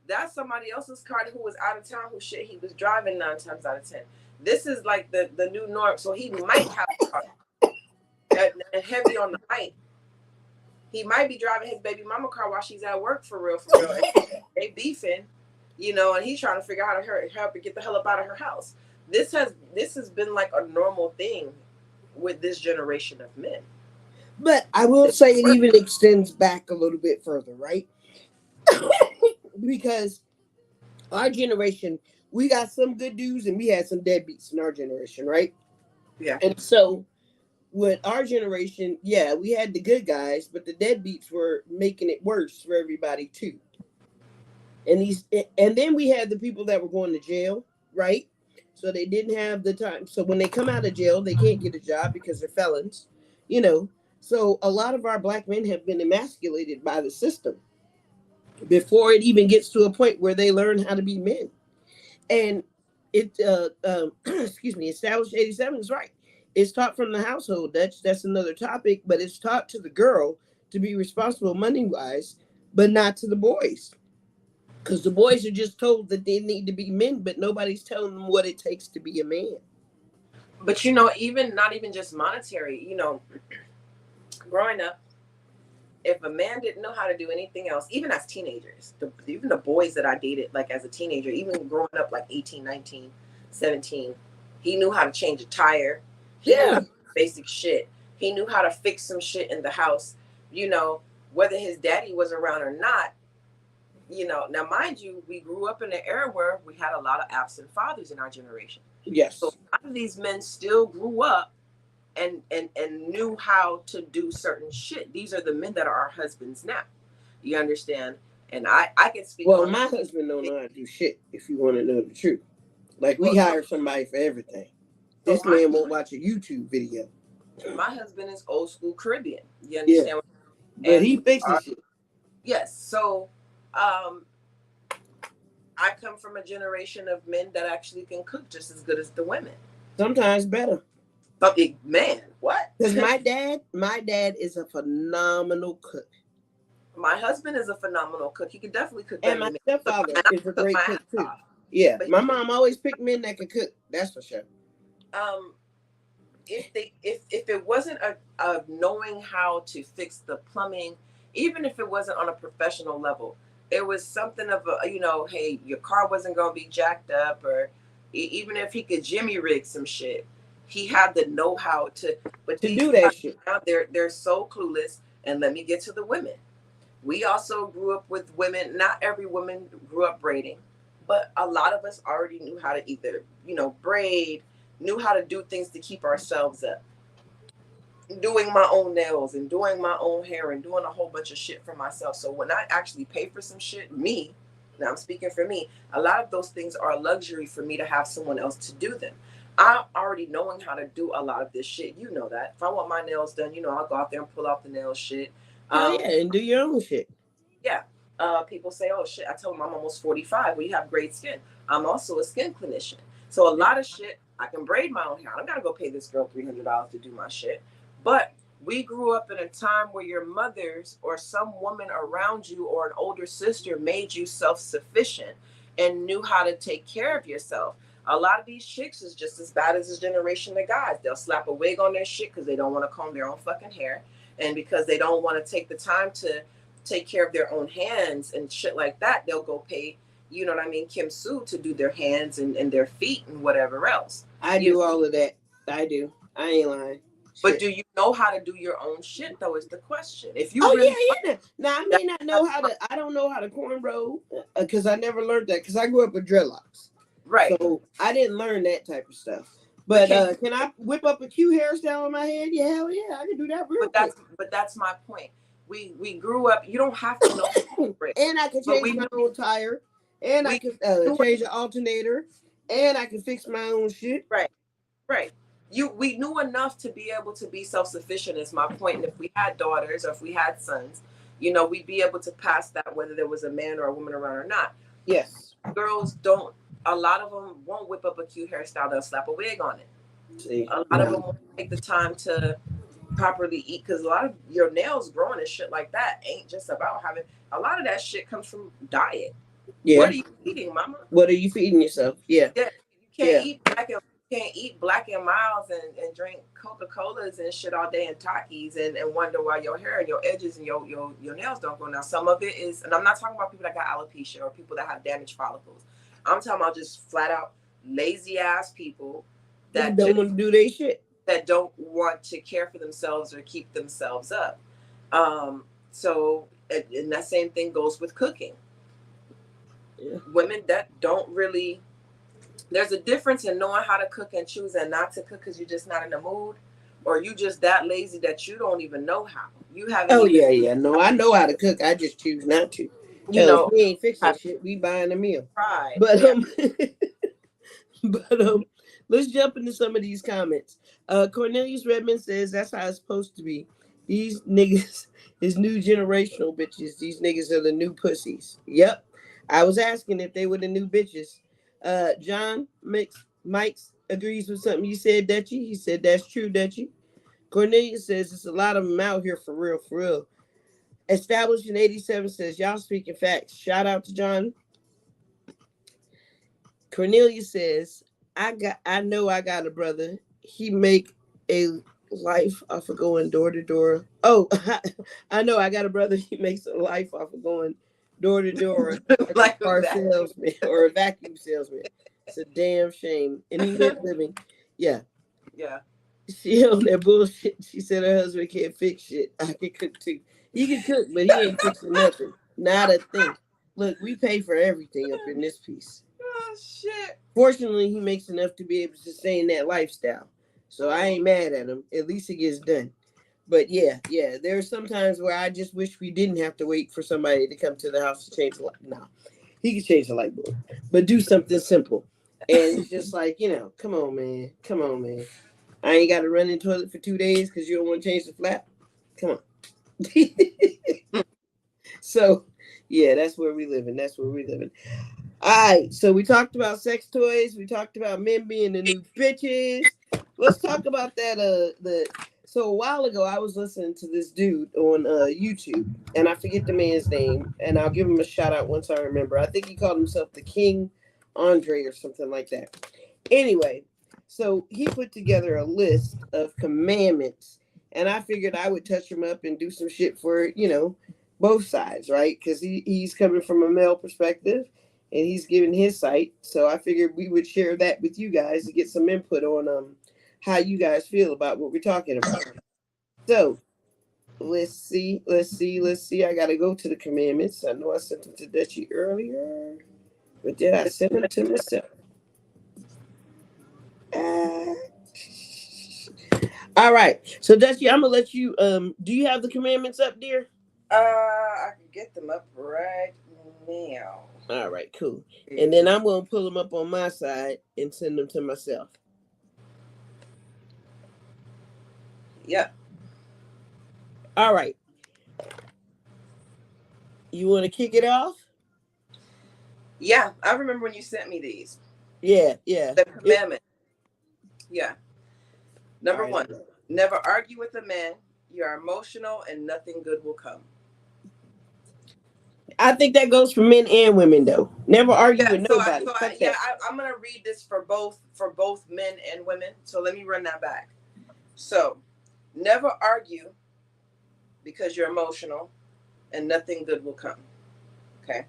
That's somebody else's car who was out of town, who shit he was driving 9 times out of 10. This is like the new norm, so he might have a car. And heavy on the mic. He might be driving his baby mama car while she's at work for real. And they beefing, and he's trying to figure out how to help her get the hell up out of her house. This has been like a normal thing with this generation of men. But I will say it even extends back a little bit further, right? Because our generation, we got some good dudes and we had some deadbeats in our generation, right? Yeah. And so with our generation, yeah, we had the good guys, but the deadbeats were making it worse for everybody too. And and then we had the people that were going to jail, right? So they didn't have the time. So when they come out of jail, they can't get a job because they're felons, you know. So a lot of our black men have been emasculated by the system before it even gets to a point where they learn how to be men. And it excuse me, established 87 is right. It's taught from the household. That's another topic, but it's taught to the girl to be responsible money wise, but not to the boys, because the boys are just told that they need to be men, but nobody's telling them what it takes to be a man. But you know, even not even just monetary, you know, growing up, if a man didn't know how to do anything else, even as teenagers, even the boys that I dated, like as a teenager, even growing up like 18, 19, 17, he knew how to change a tire. He knew how Yeah. to do basic shit. He knew how to fix some shit in the house, you know, whether his daddy was around or not. You know, now mind you, we grew up in an era where we had a lot of absent fathers in our generation. So Yes. a lot of these men still grew up and knew how to do certain shit. These are the men that are our husbands now. You understand? And I can speak Well, on my that. husband don't know how to do shit, if you want to know the truth. Like, we Well, hire somebody for everything. so This man won't watch a YouTube video. my husband is old school Caribbean. You Yeah. understand? But And he we fixes are, shit. yes. So um I come from a generation of men that actually can cook just as good as the women. Sometimes better. But man, what? Because my dad is a phenomenal cook. My husband is a phenomenal cook. He could definitely cook And better my than me. stepfather And I is a cook my great ass cook too. off. Yeah. But My mom always picked men that could cook. That's for sure. um if it wasn't a knowing how to fix the plumbing, even if it wasn't on a professional level, it was something of a, you know, hey, your car wasn't going to be jacked up, or even if he could jimmy rig some shit, he had the know-how to. But To these do that guys shit. now, they're so clueless. And let me get to the women. We also grew up with women. Not every woman grew up braiding, but a lot of us already knew how to either, you know, braid, knew how to do things to keep ourselves up. Doing my own nails and doing my own hair and doing a whole bunch of shit for myself. So when I actually pay for some shit, me, now I'm speaking for me, a lot of those things are a luxury for me to have someone else to do them. I'm already knowing how to do a lot of this shit. You know that. If I want my nails done, you know, I'll go out there and pull off the nail shit. Hell Um, yeah, and do your own shit. yeah. People say, oh shit, I told them I'm almost 45. Well, you have great skin. I'm also a skin clinician. So a lot of shit, I can braid my own hair. I don't gotta go pay this girl $300 to do my shit. But we grew up in a time where your mothers or some woman around you or an older sister made you self-sufficient and knew how to take care of yourself. A lot of these chicks is just as bad as this generation of guys. They'll slap a wig on their shit because they don't want to comb their own fucking hair, and because they don't want to take the time to take care of their own hands and shit like that, they'll go pay, you know what I mean, Kim Sue to do their hands and their feet and whatever else. I You do all of that. I do. I ain't lying. But Shit. do you know how to do your own shit though is the question. If you Oh really yeah, yeah. Now I may not know how to. I don't know how to cornrow because I never learned that because I grew up with dreadlocks, right. so I didn't learn that type of stuff. But But can I whip up a Q hairstyle on my head? Yeah, hell yeah, I can do that real quick. but that's my point. We grew up, you don't have to know And I can but change my own tire, and I we can knew change the alternator, and I can fix my own shit. right. Right. We knew enough to be able to be self-sufficient is my point. And if we had daughters or if we had sons, you know, we'd be able to pass that whether there was a man or a woman around or not. Yes. Girls don't, a lot of them won't whip up a cute hairstyle, they'll slap a wig on it. See, A lot of them won't take the time to properly eat, because a lot of your nails growing and shit like that ain't just about having, a lot of that shit comes from diet. yeah. What are you eating, mama? What are you feeding yourself? Yeah. Yeah, you can't Yeah. eat Black and Miles and drink Coca-Colas and shit all day and Takis and wonder why your hair and your edges and your nails don't go. Now some of it is, and I'm not talking about people that got alopecia or people that have damaged follicles. I'm talking about just flat out lazy ass people That that don't want to do their shit. that don't want to care for themselves or keep themselves up. So and that same thing goes with cooking. Yeah. Women that don't really, there's a difference in knowing how to cook and choosing not to cook because you're just not in the mood, or you just that lazy that you don't even know how. You haven't Oh even, yeah, yeah. No, I know how to cook. I just choose not to. you Hell, if know, we ain't fixing have shit, we buying a meal. tried. But Yeah. but let's jump into some of these comments. Cornelius Redmond says that's how it's supposed to be. These niggas is new generational bitches. These niggas are the new pussies. Yep. I was asking if they were the new bitches. John Mike's agrees with something you said, Dutchy. He said that's true, Dutchy. Cornelius says it's a lot of them out here for real, for real. Established in 87 says y'all speaking facts. Shout out to John. Cornelia says, I know I got a brother. He make a life off of going door to door. Oh, I know I got a brother. He makes a life off of going door to door as a Like a car vacuum. salesman or a vacuum salesman. It's a damn shame. And he made a living. Yeah. Yeah. She on that bullshit. She said her husband can't fix shit. I can cook too. He can cook, but he ain't fixing nothing. Not a thing. Look, we pay for everything up in this piece. Oh shit. Fortunately, he makes enough to be able to sustain that lifestyle. So I ain't mad at him. At least it gets done. But yeah, there's some times where I just wish we didn't have to wait for somebody to come to the house to change the light. No, he can change the light bulb, but do something simple. And it's just like, come on, man. Come on, man. I ain't got to run in the toilet for 2 days because you don't want to change the flap. Come on. So, yeah, that's where we live in. That's where we live in. All right, so we talked about sex toys. We talked about men being the new bitches. Let's talk about that. So a while ago, I was listening to this dude on YouTube, and I forget the man's name, and I'll give him a shout out once I remember. I think he called himself the King Andre or something like that. Anyway, so he put together a list of commandments, and I figured I would touch him up and do some shit for both sides, right? Because he's coming from a male perspective and he's giving his site. So I figured we would share that with you guys to get some input on how you guys feel about what we're talking about. So let's see. I gotta go to the commandments. I know I sent them to Dutchy earlier, but did I send them to myself? Uh, all right. So Dutchy, I'm gonna let you. Do you have the commandments up, dear? I can get them up right now. All right, cool. And then I'm gonna pull them up on my side and send them to myself. Yep. All right. You want to kick it off? Yeah, I remember when you sent me these. Yeah. The commandment. Yeah. Number Right. 1, never argue with a man. You are emotional and nothing good will come. I think that goes for men and women, though. Never argue Yeah, with nobody. Fuck that. I'm gonna read this for both men and women. So let me run that back. So, never argue because you're emotional, and nothing good will come. Okay.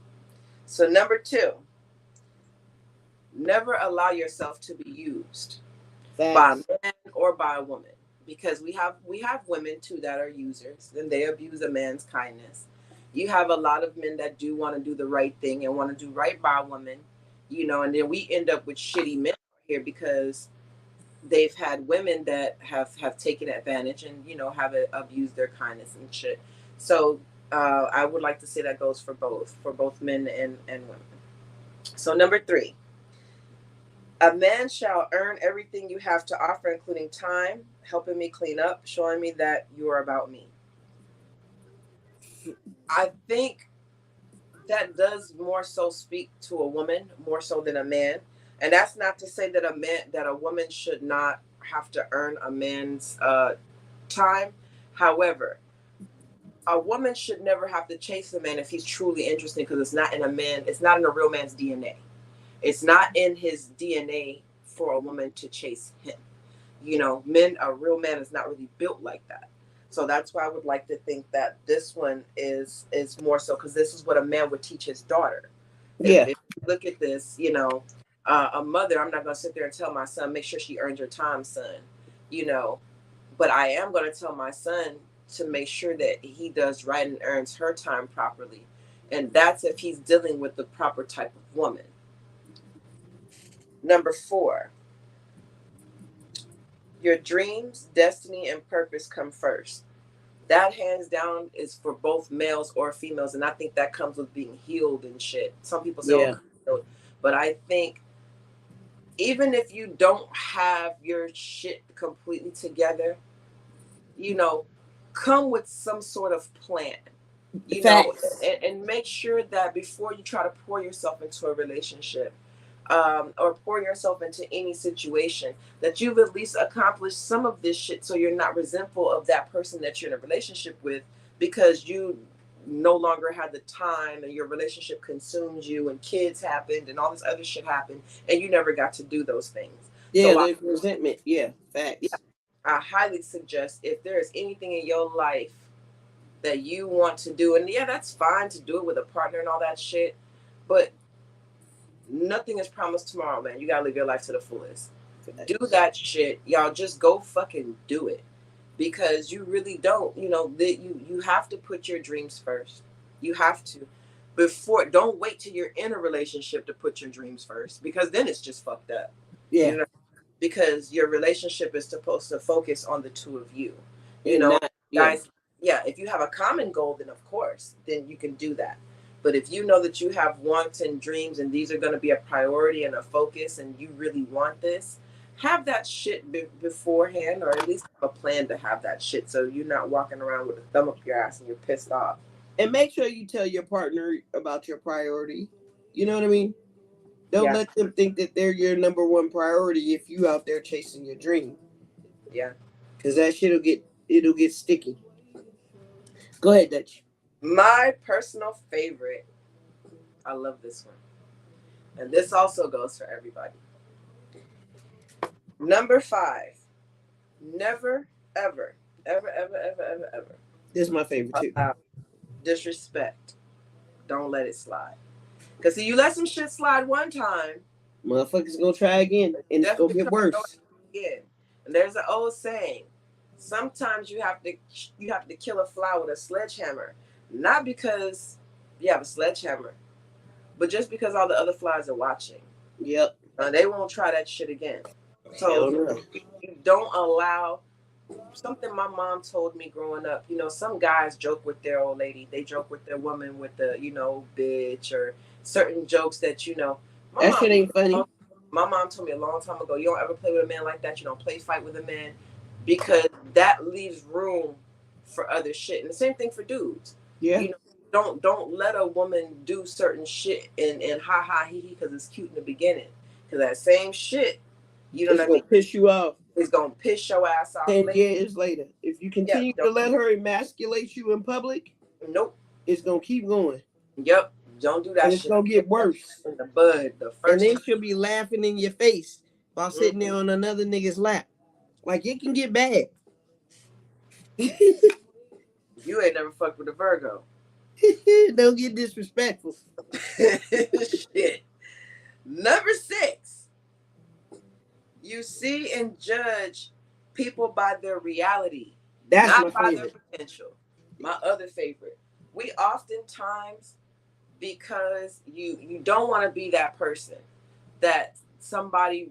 So number 2, never allow yourself to be used by a man or by a woman, because we have women too that are users and they abuse a man's kindness. You have a lot of men that do want to do the right thing and want to do right by a woman, and then we end up with shitty men here because they've had women that have taken advantage and have abused their kindness and shit. So I would like to say that goes for both men and women. So number 3, a man shall earn everything you have to offer, including time, helping me clean up, showing me that you are about me. I think that does more so speak to a woman more so than a man. And that's not to say that a woman should not have to earn a man's time. However, a woman should never have to chase a man if he's truly interesting, because it's not in a real man's DNA. It's not in his DNA for a woman to chase him. A real man is not really built like that. So that's why I would like to think that this one is more so, because this is what a man would teach his daughter. Yeah. If you look at this, a mother, I'm not going to sit there and tell my son, make sure she earns your time, son. But I am going to tell my son to make sure that he does right and earns her time properly. And that's if he's dealing with the proper type of woman. Number 4, Your dreams, destiny, and purpose come first. That hands down is for both males or females, and I think that comes with being healed and shit. Some people say, "Oh, Yeah. I'm healed," but I think even if you don't have your shit completely together, you know, come with some sort of plan, Facts. and make sure that before you try to pour yourself into a relationship, or pour yourself into any situation, that you've at least accomplished some of this shit so you're not resentful of that person that you're in a relationship with because you no longer had the time and your relationship consumed you and kids happened and all this other shit happened and you never got to do those things. Yeah, So there's resentment. Yeah, yeah, facts. I highly suggest if there is anything in your life that you want to do, and yeah, that's fine to do it with a partner and all that shit, but nothing is promised tomorrow, man. You gotta live your life to the fullest. Do Facts. that shit, y'all. Just go fucking do it, because you really don't. You have to put your dreams first. You have to. Before, don't wait till you're in a relationship to put your dreams first, because then it's just fucked up. Yeah, You know, because your relationship is supposed to focus on the two of you. You and know, not yeah. guys, yeah, if you have a common goal, then of course, then you can do that. But if you know that you have wants and dreams and these are going to be a priority and a focus and you really want this, have that shit beforehand, or at least have a plan to have that shit so you're not walking around with a thumb up your ass and you're pissed off. And make sure you tell your partner about your priority. You know what I mean? Don't Yeah, let them think that they're your number one priority if you out there chasing your dream. yeah. Cause that it'll get sticky. Go ahead, Dutch. My personal favorite, I love this one. And this also goes for everybody. Number 5, never, ever, ever This is my favorite too. allow disrespect. Don't let it slide. Because see, you let some shit slide one time, Motherfuckers gonna try again, and it's gonna definitely get come and go worse. again. And there's an old saying: sometimes you have to kill a fly with a sledgehammer, not because you have a sledgehammer, but just because all the other flies are watching. Yep. They won't try that shit again. So Hell no. you don't allow something my mom told me growing up. Some guys joke with their old lady. They joke with their woman with the, bitch, or certain jokes that, my That shit mom ain't funny. my mom told me a long time ago, you don't ever play with a man like that. You don't play fight with a man, because that leaves room for other shit. And the same thing for dudes. Yeah. You know, don't let a woman do certain shit and ha ha he he because it's cute in the beginning. Because that same shit, you know It's what I gonna mean, piss you off is gonna piss your ass off 10 later. years later. If you Yeah, continue to let her emasculate you in public, nope. it's gonna keep going. Yep. Don't do that And it's shit. gonna get worse. In the bud the And first then time. she'll be laughing in your face while sitting there on another nigga's lap. Like it can get bad. You ain't never fucked with a Virgo. Don't get disrespectful. Shit. Number 6. You see and judge people by their reality, That's my not by their favorite. potential. My other favorite. We oftentimes, because you don't want to be that person that somebody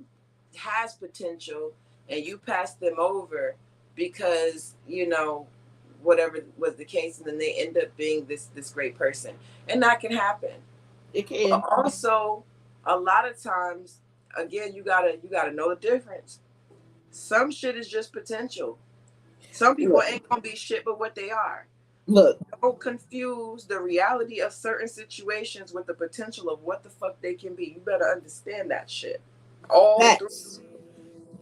has potential and you pass them over because whatever was the case, and then they end up being this great person, and that can happen. It But can. also, a lot of times, again, you gotta know the difference. Some shit is just potential. Some people Look, ain't gonna be shit but what they are. look, Don't confuse the reality of certain situations with the potential of what the fuck they can be. You better understand that shit all through. facts. Please.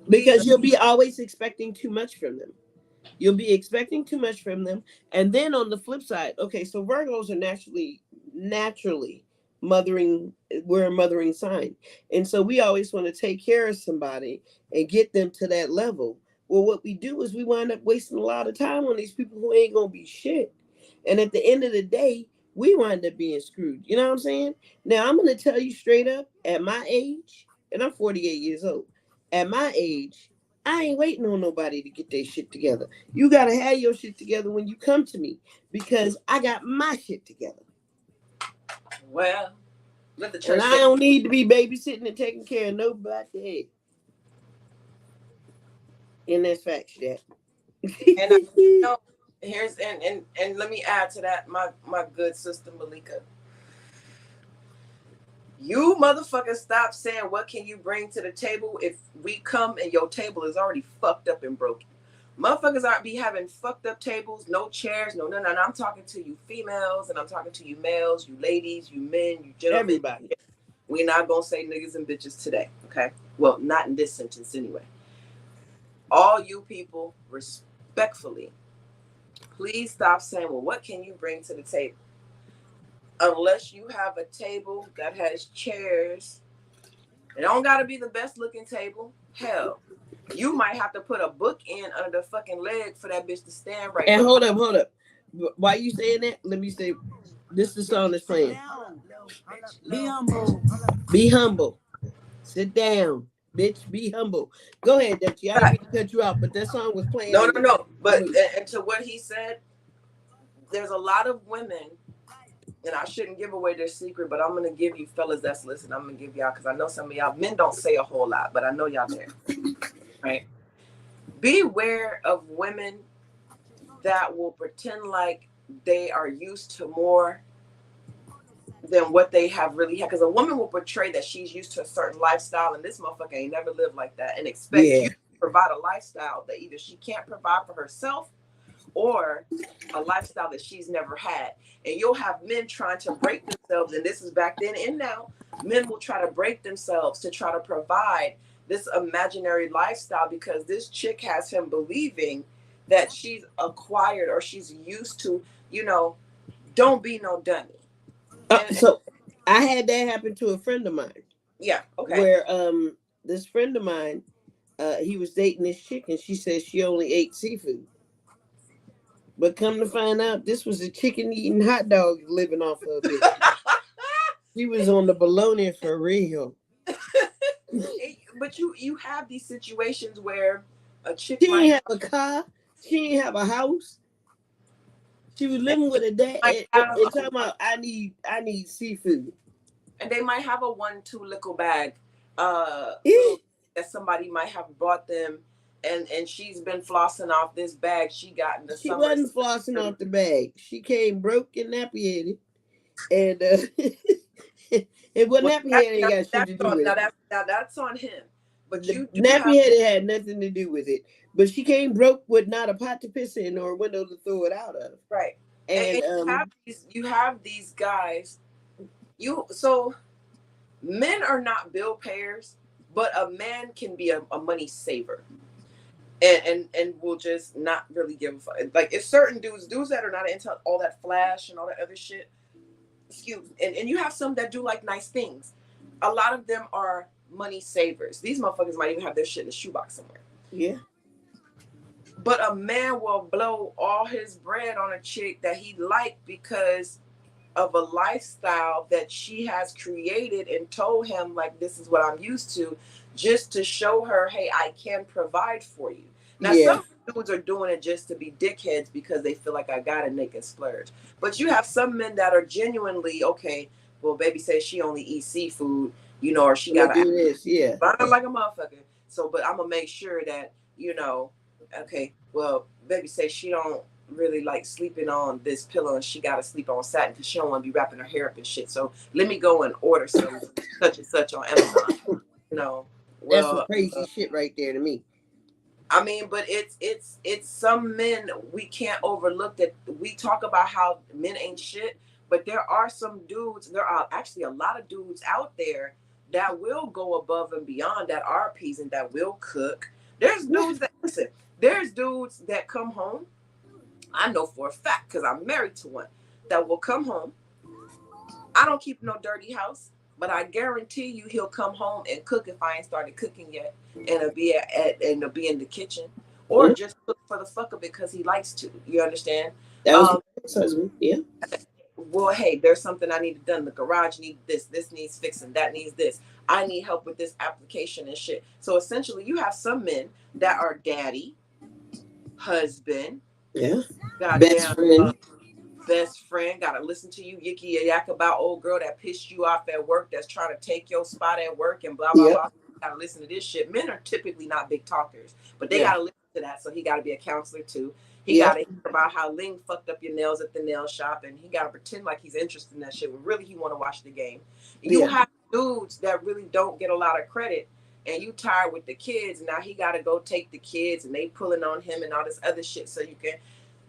Because you'll be always expecting too much from them. You'll be expecting too much from them. And then on the flip side, okay, so Virgos are naturally mothering, we're a mothering sign. And so we always want to take care of somebody and get them to that level. Well, what we do is we wind up wasting a lot of time on these people who ain't gonna be shit. And at the end of the day, we wind up being screwed. You know what I'm saying? Now I'm gonna tell you straight up, at my age, and I'm 48 years old, at my age, I ain't waiting on nobody to get their shit together. You gotta have your shit together when you come to me because I got my shit together. Well, let the And church I say. don't need to be babysitting and taking care of nobody. And that's facts, that. And know, here's and let me add to that, my good sister Malika. You motherfuckers stop saying what can you bring to the table if we come and your table is already fucked up and broken. Motherfuckers aren't be having fucked up tables, no chairs, no. I'm talking to you females and I'm talking to you males, you ladies, you men, you gentlemen. Everybody. We're not gonna say niggas and bitches today, okay? Well, not in this sentence anyway. All you people, respectfully, please stop saying, well, what can you bring to the table? Unless you have a table that has chairs. It don't gotta be the best looking table. Hell, you might have to put a book in under the fucking leg for that bitch to stand right. And hold up. Why you saying that? Let me say, this is the song that's playing. Be humble. Be humble. Sit down, bitch. Be humble. Go ahead, Dutchie. I didn't mean to cut you off, but that song was playing. No. But and to what he said, there's a lot of women, and I shouldn't give away their secret, but I'm gonna give you fellas that's listening. I'm gonna give y'all, because I know some of y'all men don't say a whole lot, but I know y'all there. Right? Beware of women that will pretend like they are used to more than what they have really had. Because a woman will portray that she's used to a certain lifestyle, and this motherfucker ain't never lived like that, and expect you to provide a lifestyle that either she can't provide for herself or a lifestyle that she's never had. And you'll have men trying to break themselves, and this is back then and now, men will try to break themselves to try to provide this imaginary lifestyle because this chick has him believing that she's acquired or she's used to, don't be no dummy. So I had that happen to a friend of mine. Yeah, okay. Where this friend of mine, he was dating this chick and she said she only ate seafood. But come to find out, this was a chicken eating hot dog living off of it. She was on the bologna for real. But you have these situations where a chick she didn't have a car, she didn't have a house. She was living with a dad and talking about I need seafood. And they might have a 1-2 lickle bag that somebody might have brought them, and she's been flossing off this bag she got in the she summer. She wasn't flossing off the bag. She came broke and nappy-headed. And and what nappy-headed ain't got shit to do with it. Now that's on him. But you nappy-headed had nothing to do with it. But she came broke with not a pot to piss in or a window to throw it out of. Right. And you have these guys. So men are not bill payers, but a man can be a money saver. And will just not really give a fuck. Like if certain dudes that are not into all that flash and all that other shit, and you have some that do like nice things. A lot of them are money savers. These motherfuckers might even have their shit in a shoebox somewhere. Yeah. But a man will blow all his bread on a chick that he liked because of a lifestyle that she has created and told him, like, this is what I'm used to, just to show her, hey, I can provide for you. Now, some dudes are doing it just to be dickheads because they feel like I got it and they can splurge. But you have some men that are genuinely, okay, well, baby says she only eats seafood, or she got to do this, but I'm like a motherfucker. So, but I'm going to make sure that, okay, well, baby says she don't really like sleeping on this pillow and she got to sleep on satin because she don't want to be wrapping her hair up and shit. So let me go and order some such and such on Amazon. That's some crazy shit right there to me. I mean, but it's some men we can't overlook that. We talk about how men ain't shit, but there are some dudes, there are actually a lot of dudes out there that will go above and beyond, that are appeasing, that will cook. There's dudes that, listen, there's dudes that come home, I know for a fact, because I'm married to one, that will come home. I don't keep no dirty house, but I guarantee you he'll come home and cook if I ain't started cooking yet, and it'll be in the kitchen, or just cook for the fuck of it because he likes to. You understand? That was my husband. Yeah. Well, hey, there's something I need done. The garage needs this needs fixing, that needs this. I need help with this application and shit. So essentially, you have some men that are daddy, husband, best friend, gotta listen to you yicky yak about old girl that pissed you off at work, that's trying to take your spot at work and blah blah blah. Gotta listen to this shit. Men are typically not big talkers, but they gotta listen to that, so he got to be a counselor too. He Yeah. got to hear about how Ling fucked up your nails at the nail shop, and he got to pretend like he's interested in that shit. But really, he want to watch the game. You Yeah. have dudes that really don't get a lot of credit, and you tired with the kids. Now he got to go take the kids, and they pulling on him and all this other shit, so you can,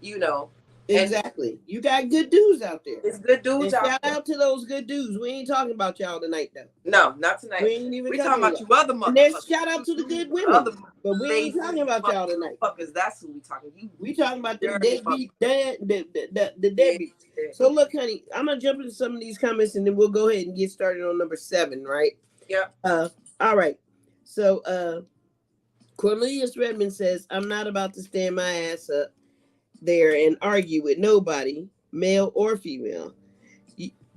you know. Exactly. You got good dudes out there. It's good dudes And out shout there. out to those good dudes. We ain't talking about y'all tonight, though. No, not tonight. We ain't even We talking about y'all. you other And then motherfuckers. shout out to the good women. Other But we ain't lazy talking about y'all tonight. motherfuckers. That's who we talking. You, We talking about the dirty deadbeat, the yeah, deadbeat. yeah. So look, honey, I'm gonna jump into some of these comments and then we'll go ahead and get started on number 7, right? Yeah. All right. So Cornelius Redmond says, I'm not about to stand my ass up there and argue with nobody, male or female.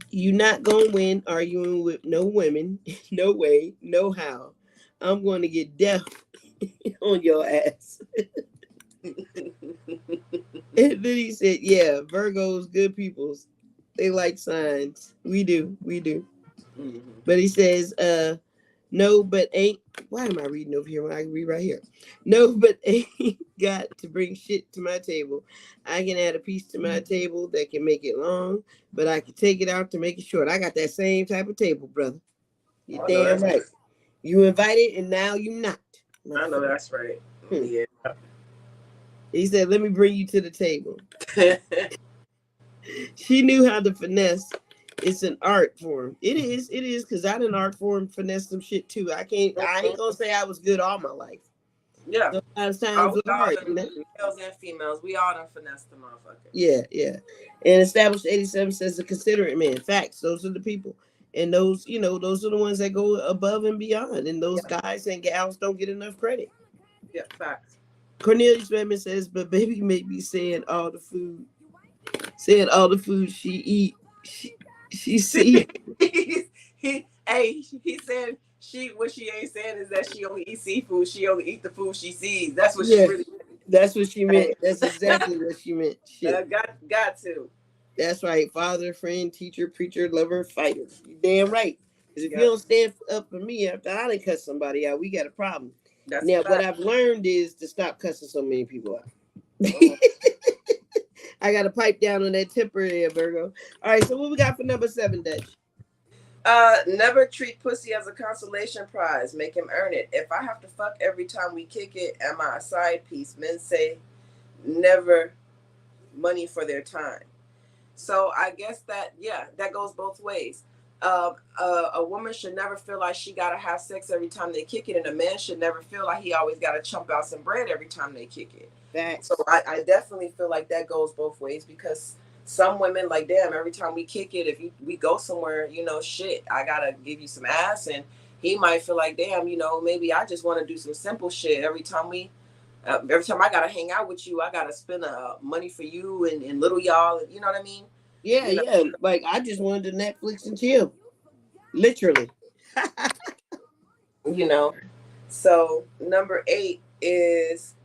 You not gonna win arguing with no women. No way, no how. I'm going to get deaf on your ass. And then he said, yeah, Virgos, good peoples. They like signs. We do. Mm-hmm. But he says, no, but ain't. Why am I reading over here when I can read right here? No, but ain't got to bring shit to my table. I can add a piece to my table that can make it long, but I can take it out to make it short. I got that same type of table, brother. You're damn right. Right. You invited and now you not. I know that's right. Yeah. He said, let me bring you to the table. She knew how to finesse. It's an art form. It is, because I done art form finesse some shit too. I ain't gonna say I was good all my life. Yeah. Sometimes times was hard, you know? Males and females, we all done finesse the motherfucker. Yeah. And Established 87 says a considerate man. Facts, those are the people. And those, those are the ones that go above and beyond. And those guys and gals don't get enough credit. Yeah, facts. Cornelius Redmond says, but baby may be saying all the food she eat, she see. he said what she ain't saying is that she only eats seafood. She only eat the food she sees. That's what she really. That's what she meant. That's exactly what she meant. Shit. Got to. That's right. Father, friend, teacher, preacher, lover, fighter. You damn right. Because if you don't stand up for me after I done cuss somebody out, we got a problem. That's now, what I've learned is to stop cussing so many people out. I got to pipe down on that temper there, Virgo. All right, so what we got for number 7, Dutch? Never treat pussy as a consolation prize. Make him earn it. If I have to fuck every time we kick it, am I a side piece? Men say never money for their time. So I guess that goes both ways. A woman should never feel like she gotta have sex every time they kick it, and a man should never feel like he always gotta chump out some bread every time they kick it. Facts. So I definitely feel like that goes both ways, because some women like, damn, every time we kick it, if we go somewhere, shit, I gotta give you some ass, and he might feel like, damn, maybe I just want to do some simple shit every time I gotta hang out with you, I gotta spend money for you and little y'all, you know what I mean? Yeah. Like I just wanted to Netflix and chill, literally. So number 8 is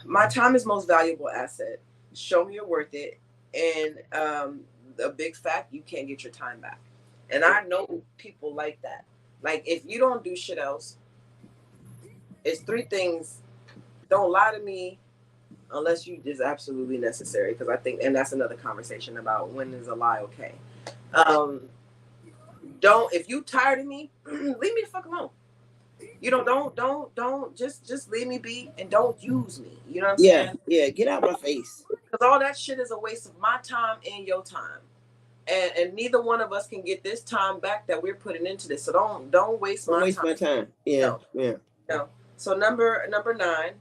my time is most valuable asset. Show me you're worth it, and a big fact, you can't get your time back. And I know people like that. Like, if you don't do shit else, it's 3 things. Don't lie to me unless you is absolutely necessary, because I think, and that's another conversation about when is a lie okay. If you tired of me, leave me the fuck alone. Don't just leave me be, and don't use me. You know what I'm saying? Yeah, get out my face. Because all that shit is a waste of my time and your time. And neither one of us can get this time back that we're putting into this. So don't waste my time. Yeah. No. So number 9,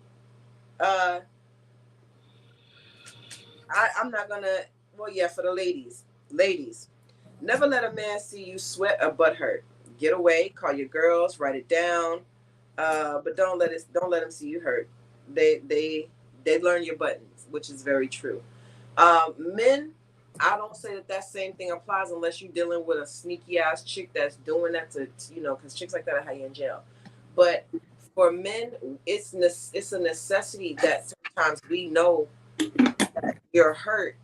I'm not gonna. Well, yeah, for the ladies, never let a man see you sweat or butt hurt. Get away, call your girls, write it down, but don't let them see you hurt. They learn your buttons, which is very true. Men, I don't say that same thing applies unless you're dealing with a sneaky ass chick that's doing that to, because chicks like that are how you in jail. But for men, it's a necessity that sometimes we know that you're hurt,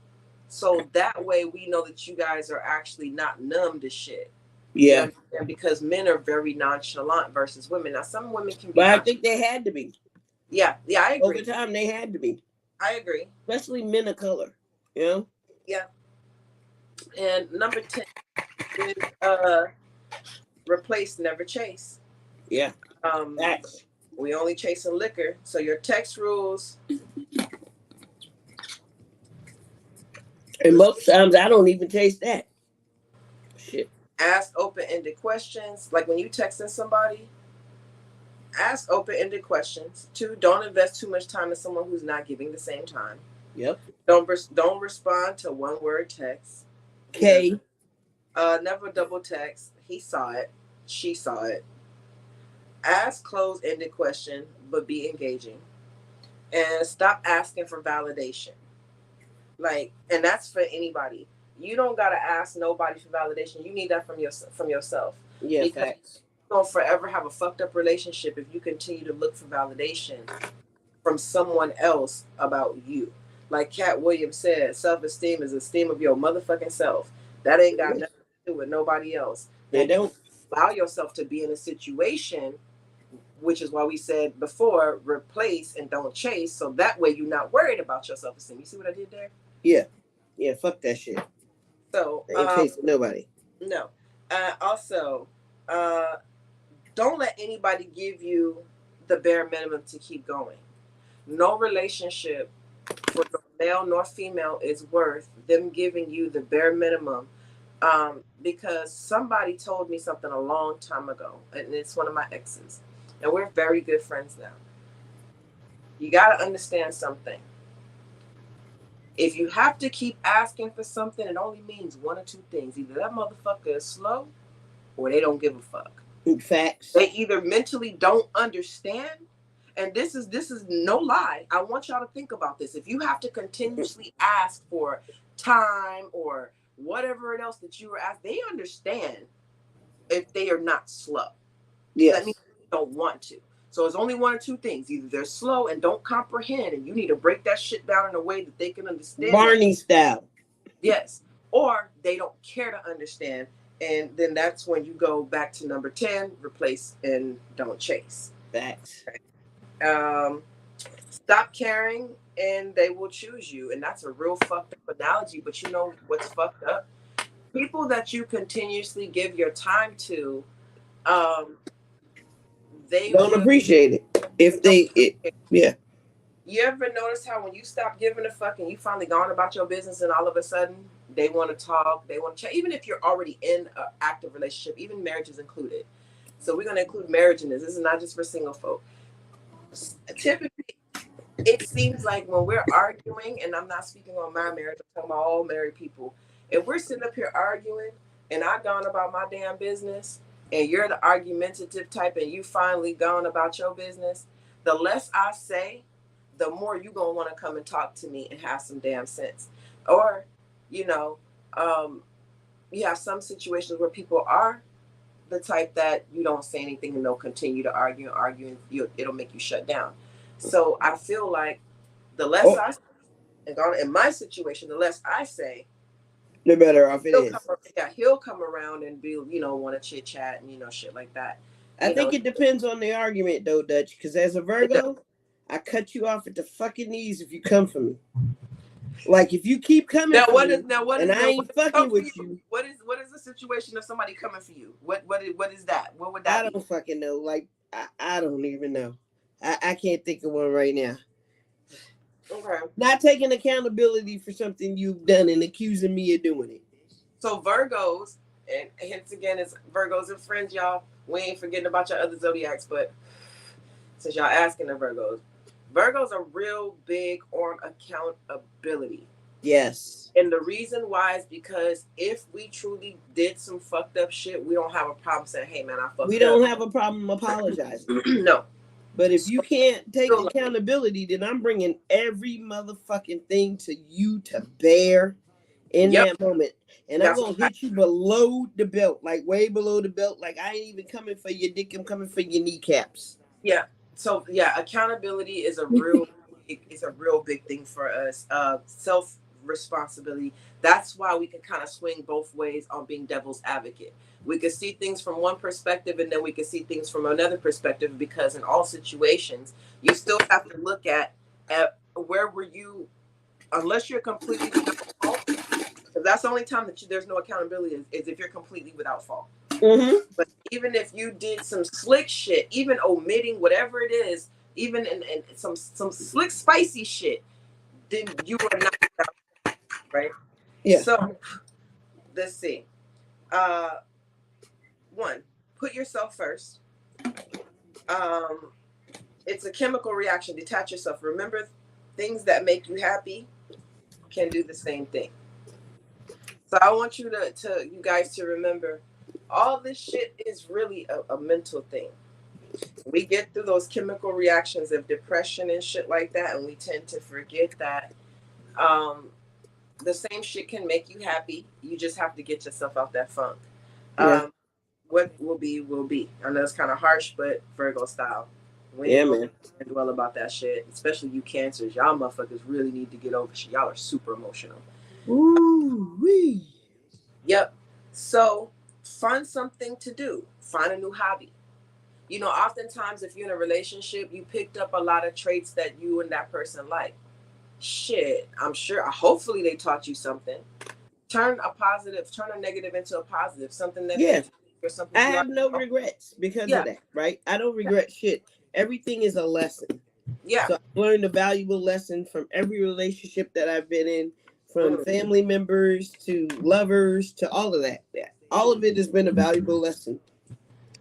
so that way we know that you guys are actually not numb to shit. Yeah. And because men are very nonchalant versus women. Now some women can be, but I think they had to be. Yeah, I agree. Over time, they had to be, I agree. especially men of color. You know? Yeah. And number 10 is replace, never chase. Yeah. Um, Facts. we only chasing liquor. So your text rules. And most times, I don't even chase that shit. Ask open-ended questions. Like when you texting somebody, ask open-ended questions. 2, don't invest too much time in someone who's not giving the same time. Yep. Don't respond to one-word text. K. Never double text. He saw it. She saw it. Ask closed-ended question, but be engaging. And stop asking for validation. Like, and that's for anybody. You don't gotta ask nobody for validation. You need that from yourself. Yeah, Because facts. you don't forever have a fucked up relationship if you continue to look for validation from someone else about you. Like Cat Williams said, self-esteem is esteem of your motherfucking self. That ain't got nothing to do with nobody else. They Now, don't. allow yourself to be in a situation, which is why we said before, replace and don't chase. So that way you're not worried about your self-esteem. You see what I did there? Yeah. Yeah, fuck that shit. So I ain't chasing nobody. no. Also, don't let anybody give you the bare minimum to keep going. No relationship for no male nor female is worth them giving you the bare minimum. Because somebody told me something a long time ago, and it's one of my exes, and we're very good friends now. You got to understand something. If you have to keep asking for something, it only means one or two things. Either that motherfucker is slow or they don't give a fuck. Facts. They either mentally don't understand, and this is no lie. I want y'all to think about this. If you have to continuously ask for time or whatever else that you were asked, they understand if they are not slow. Yes. That means they don't want to. So it's only one or two things. Either they're slow and don't comprehend, and you need to break that shit down in a way that they can understand. Barney style. Yes. Or they don't care to understand. And then that's when you go back to number 10, replace and don't chase. Facts. Stop caring and they will choose you. And that's a real fucked up analogy, but you know what's fucked up? People that you continuously give your time to, they don't appreciate it. If they, yeah. You ever notice how when you stop giving a fuck and you finally gone about your business and all of a sudden they want to talk, they want to chat, even if you're already in an active relationship, even marriage is included. So we're going to include marriage in this. This is not just for single folk. Typically, it seems like when we're arguing, and I'm not speaking on my marriage, I'm talking about all married people. If we're sitting up here arguing and I've gone about my damn business and you're the argumentative type and you finally gone about your business, the less I say, the more you gonna want to come and talk to me and have some damn sense. Or, you know, you have some situations where people are the type that you don't say anything and they'll continue to argue and it'll make you shut down. So I feel like the less I say, in my situation, the less I say, the better off it is. He'll come around and be, want to chit chat and shit like that. I think it depends on the argument though, Dutch. Because as a Virgo, I cut you off at the fucking knees if you come for me. Like if you keep coming for me, and I ain't fucking with you. What is the situation of somebody coming for you? What is that? What would that be? I don't fucking know. Like I don't even know. I can't think of one right now. Okay. Not taking accountability for something you've done and accusing me of doing it. So Virgos, and hence again, it's Virgos and friends, y'all. We ain't forgetting about your other zodiacs, but since y'all asking the Virgos are real big on accountability. Yes. And the reason why is because if we truly did some fucked up shit, we don't have a problem saying, hey man, I fucked up. We don't have a problem apologizing. No. But if you can't take accountability, then I'm bringing every motherfucking thing to you to bear in that moment. And I'm going to hit you below the belt, like way below the belt. Like I ain't even coming for your dick. I'm coming for your kneecaps. Yeah. So yeah, accountability is a real big thing for us. responsibility. That's why we can kind of swing both ways on being devil's advocate. We could see things from one perspective and then we could see things from another perspective, because in all situations, you still have to look at where were you, unless you're completely without fault, because that's the only time that there's no accountability is if you're completely without fault. Mm-hmm. But even if you did some slick shit, even omitting whatever it is, even in some slick spicy shit, then you are not without, right? Yeah. So let's see. Uh, one, put yourself first. Um, it's a chemical reaction. Detach yourself. Remember, things that make you happy can do the same thing. So I want you you guys to remember, all this shit is really a mental thing. We get through those chemical reactions of depression and shit like that, and we tend to forget that um, the same shit can make you happy. You just have to get yourself out that funk. Yeah. What will be, will be. I know it's kind of harsh, but Virgo style. We Yeah, ain't man. gonna dwell about that shit, especially you Cancers. Y'all motherfuckers really need to get over shit. Y'all are super emotional. Ooh wee. Yep. So find something to do. Find a new hobby. You know, oftentimes if you're in a relationship, you picked up a lot of traits that you and that person like. Shit, I'm sure, hopefully they taught you something. Turn a negative into a positive, something that Yeah. or something I you have like. no regrets because Yeah, of that, right? I don't regret shit. Everything is a lesson. yeah. So I learned a valuable lesson from every relationship that I've been in, from Mm. family members to lovers to all of that. Yeah. All of it has been a valuable lesson.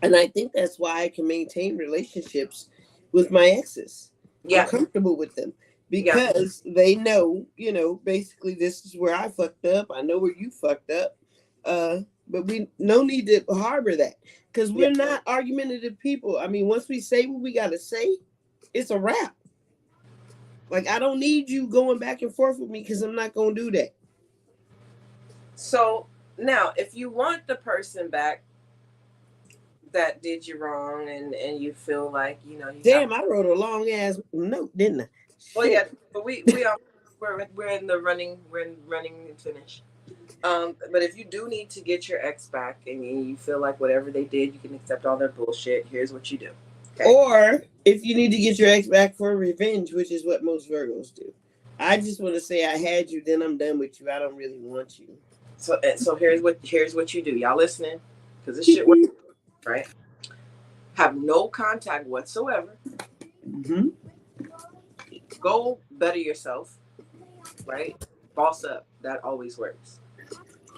And I think that's why I can maintain relationships with my exes. I'm Yeah, comfortable with them yeah, because they know, basically this is where I fucked up. I know where you fucked up. But we no need to harbor that because yeah. we're not argumentative people. I mean, once we say what we gotta say, it's a wrap. Like I don't need you going back and forth with me because I'm not gonna do that. So now, if you want the person back that did you wrong, and you feel like you have, Damn, I wrote a long ass note, didn't I? well, yeah, Shit. but we are we're in the running, we're in running and finish. But if you do need to get your ex back and you feel like whatever they did, you can accept all their bullshit. Here's what you do. Okay. Or if you need to get your ex back for revenge, which is what most Virgos do. I just want to say I had you, then I'm done with you. I don't really want you. So here's what you do. Y'all listening? Because this shit works, right? Have no contact whatsoever. Mm-hmm. Go better yourself, right? Boss up. That always works.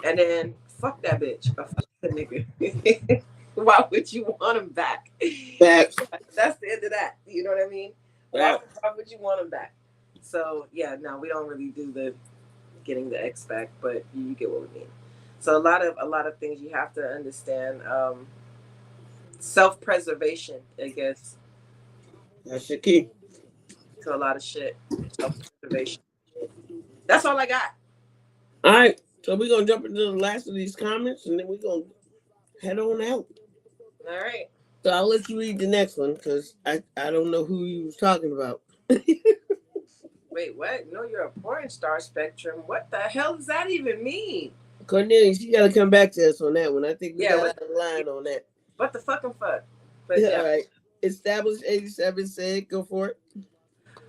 And then fuck that bitch or fuck that nigga. Why would you want him back? Facts. That's the end of that. You know what I mean? Why, Facts. why would you want him back? So yeah, no, we don't really do the getting the ex back, but you get what we mean. So a lot of things you have to understand. Self preservation, I guess, That's the key. to a lot of shit. Self preservation. That's all I got. All right. So we're gonna jump into the last of these comments and then we're gonna head on out. All right. So I'll let you read the next one because I don't know who you was talking about. Wait, what? No, you're a porn star, Spectrum. What the hell does that even mean? Cornelius, you gotta come back to us on that one. I think we Yeah, got what? out of line on that. What the fucking fuck? But All yeah, right. Established 87 said, go for it.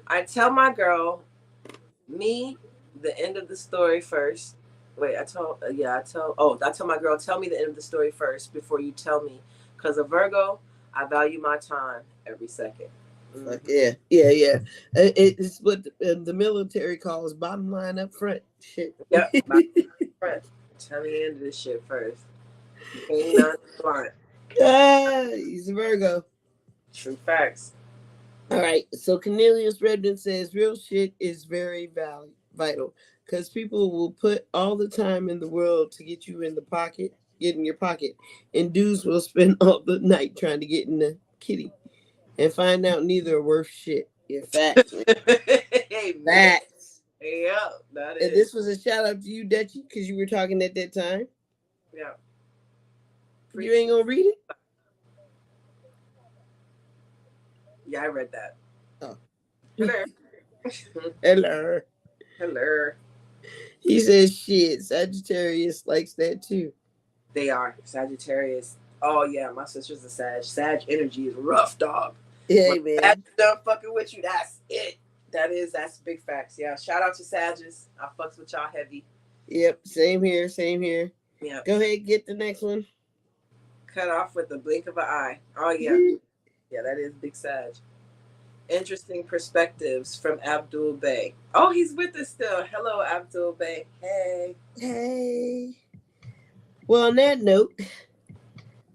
I tell my girl, me, the end of the story first. Wait, I tell my girl, tell me the end of the story first before you tell me. Because a Virgo, I value my time every second. Fuck Mm-hmm. yeah. Yeah, yeah. It's what the military calls bottom line up front. Shit. Yep. My friend, tell me the end of this shit first. Ain't nothing blind. He's a Virgo. True facts. All right. So Cornelius Redmond says real shit is very vital because people will put all the time in the world to get you in the pocket, get in your pocket, and dudes will spend all the night trying to get in the kitty and find out neither are worth shit. Yeah, facts. Hey, man. Facts. Yeah, that And is. this was a shout out to you, Dutchie, because you were talking at that time. Yeah. You ain't gonna read it? Yeah, I read that. Oh. Hello. Hello. Hello. He says shit. Sagittarius likes that too. They are Sagittarius. Oh yeah, my sister's a Sag. Sag energy is rough, dog. Hey When Sag man. is done fucking with you, that's it. That's big facts. Yeah, shout out to Sages. I fucks with y'all heavy. Yep, same here, same here. Yeah, Go ahead, get the next one. cut off with the blink of an eye. Oh yeah, yeah, that is big Sag. Interesting perspectives from Abdul Bey. Oh, he's with us still. Hello, Abdul Bey. Hey. Hey. Well, on that note,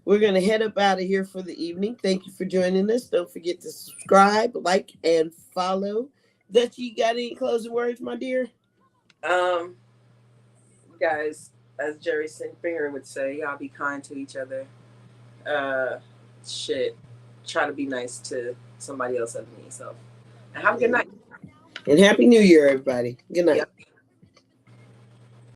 we're going to head up out of here for the evening. Thank you for joining us. Don't forget to subscribe, like, and follow. Dutch, you got any closing words, my dear? Guys, as Jerry Springer would say, y'all be kind to each other. Shit. Try to be nice to somebody else other than yourself. And have a good night. And Happy New Year, everybody. Good night. Yep.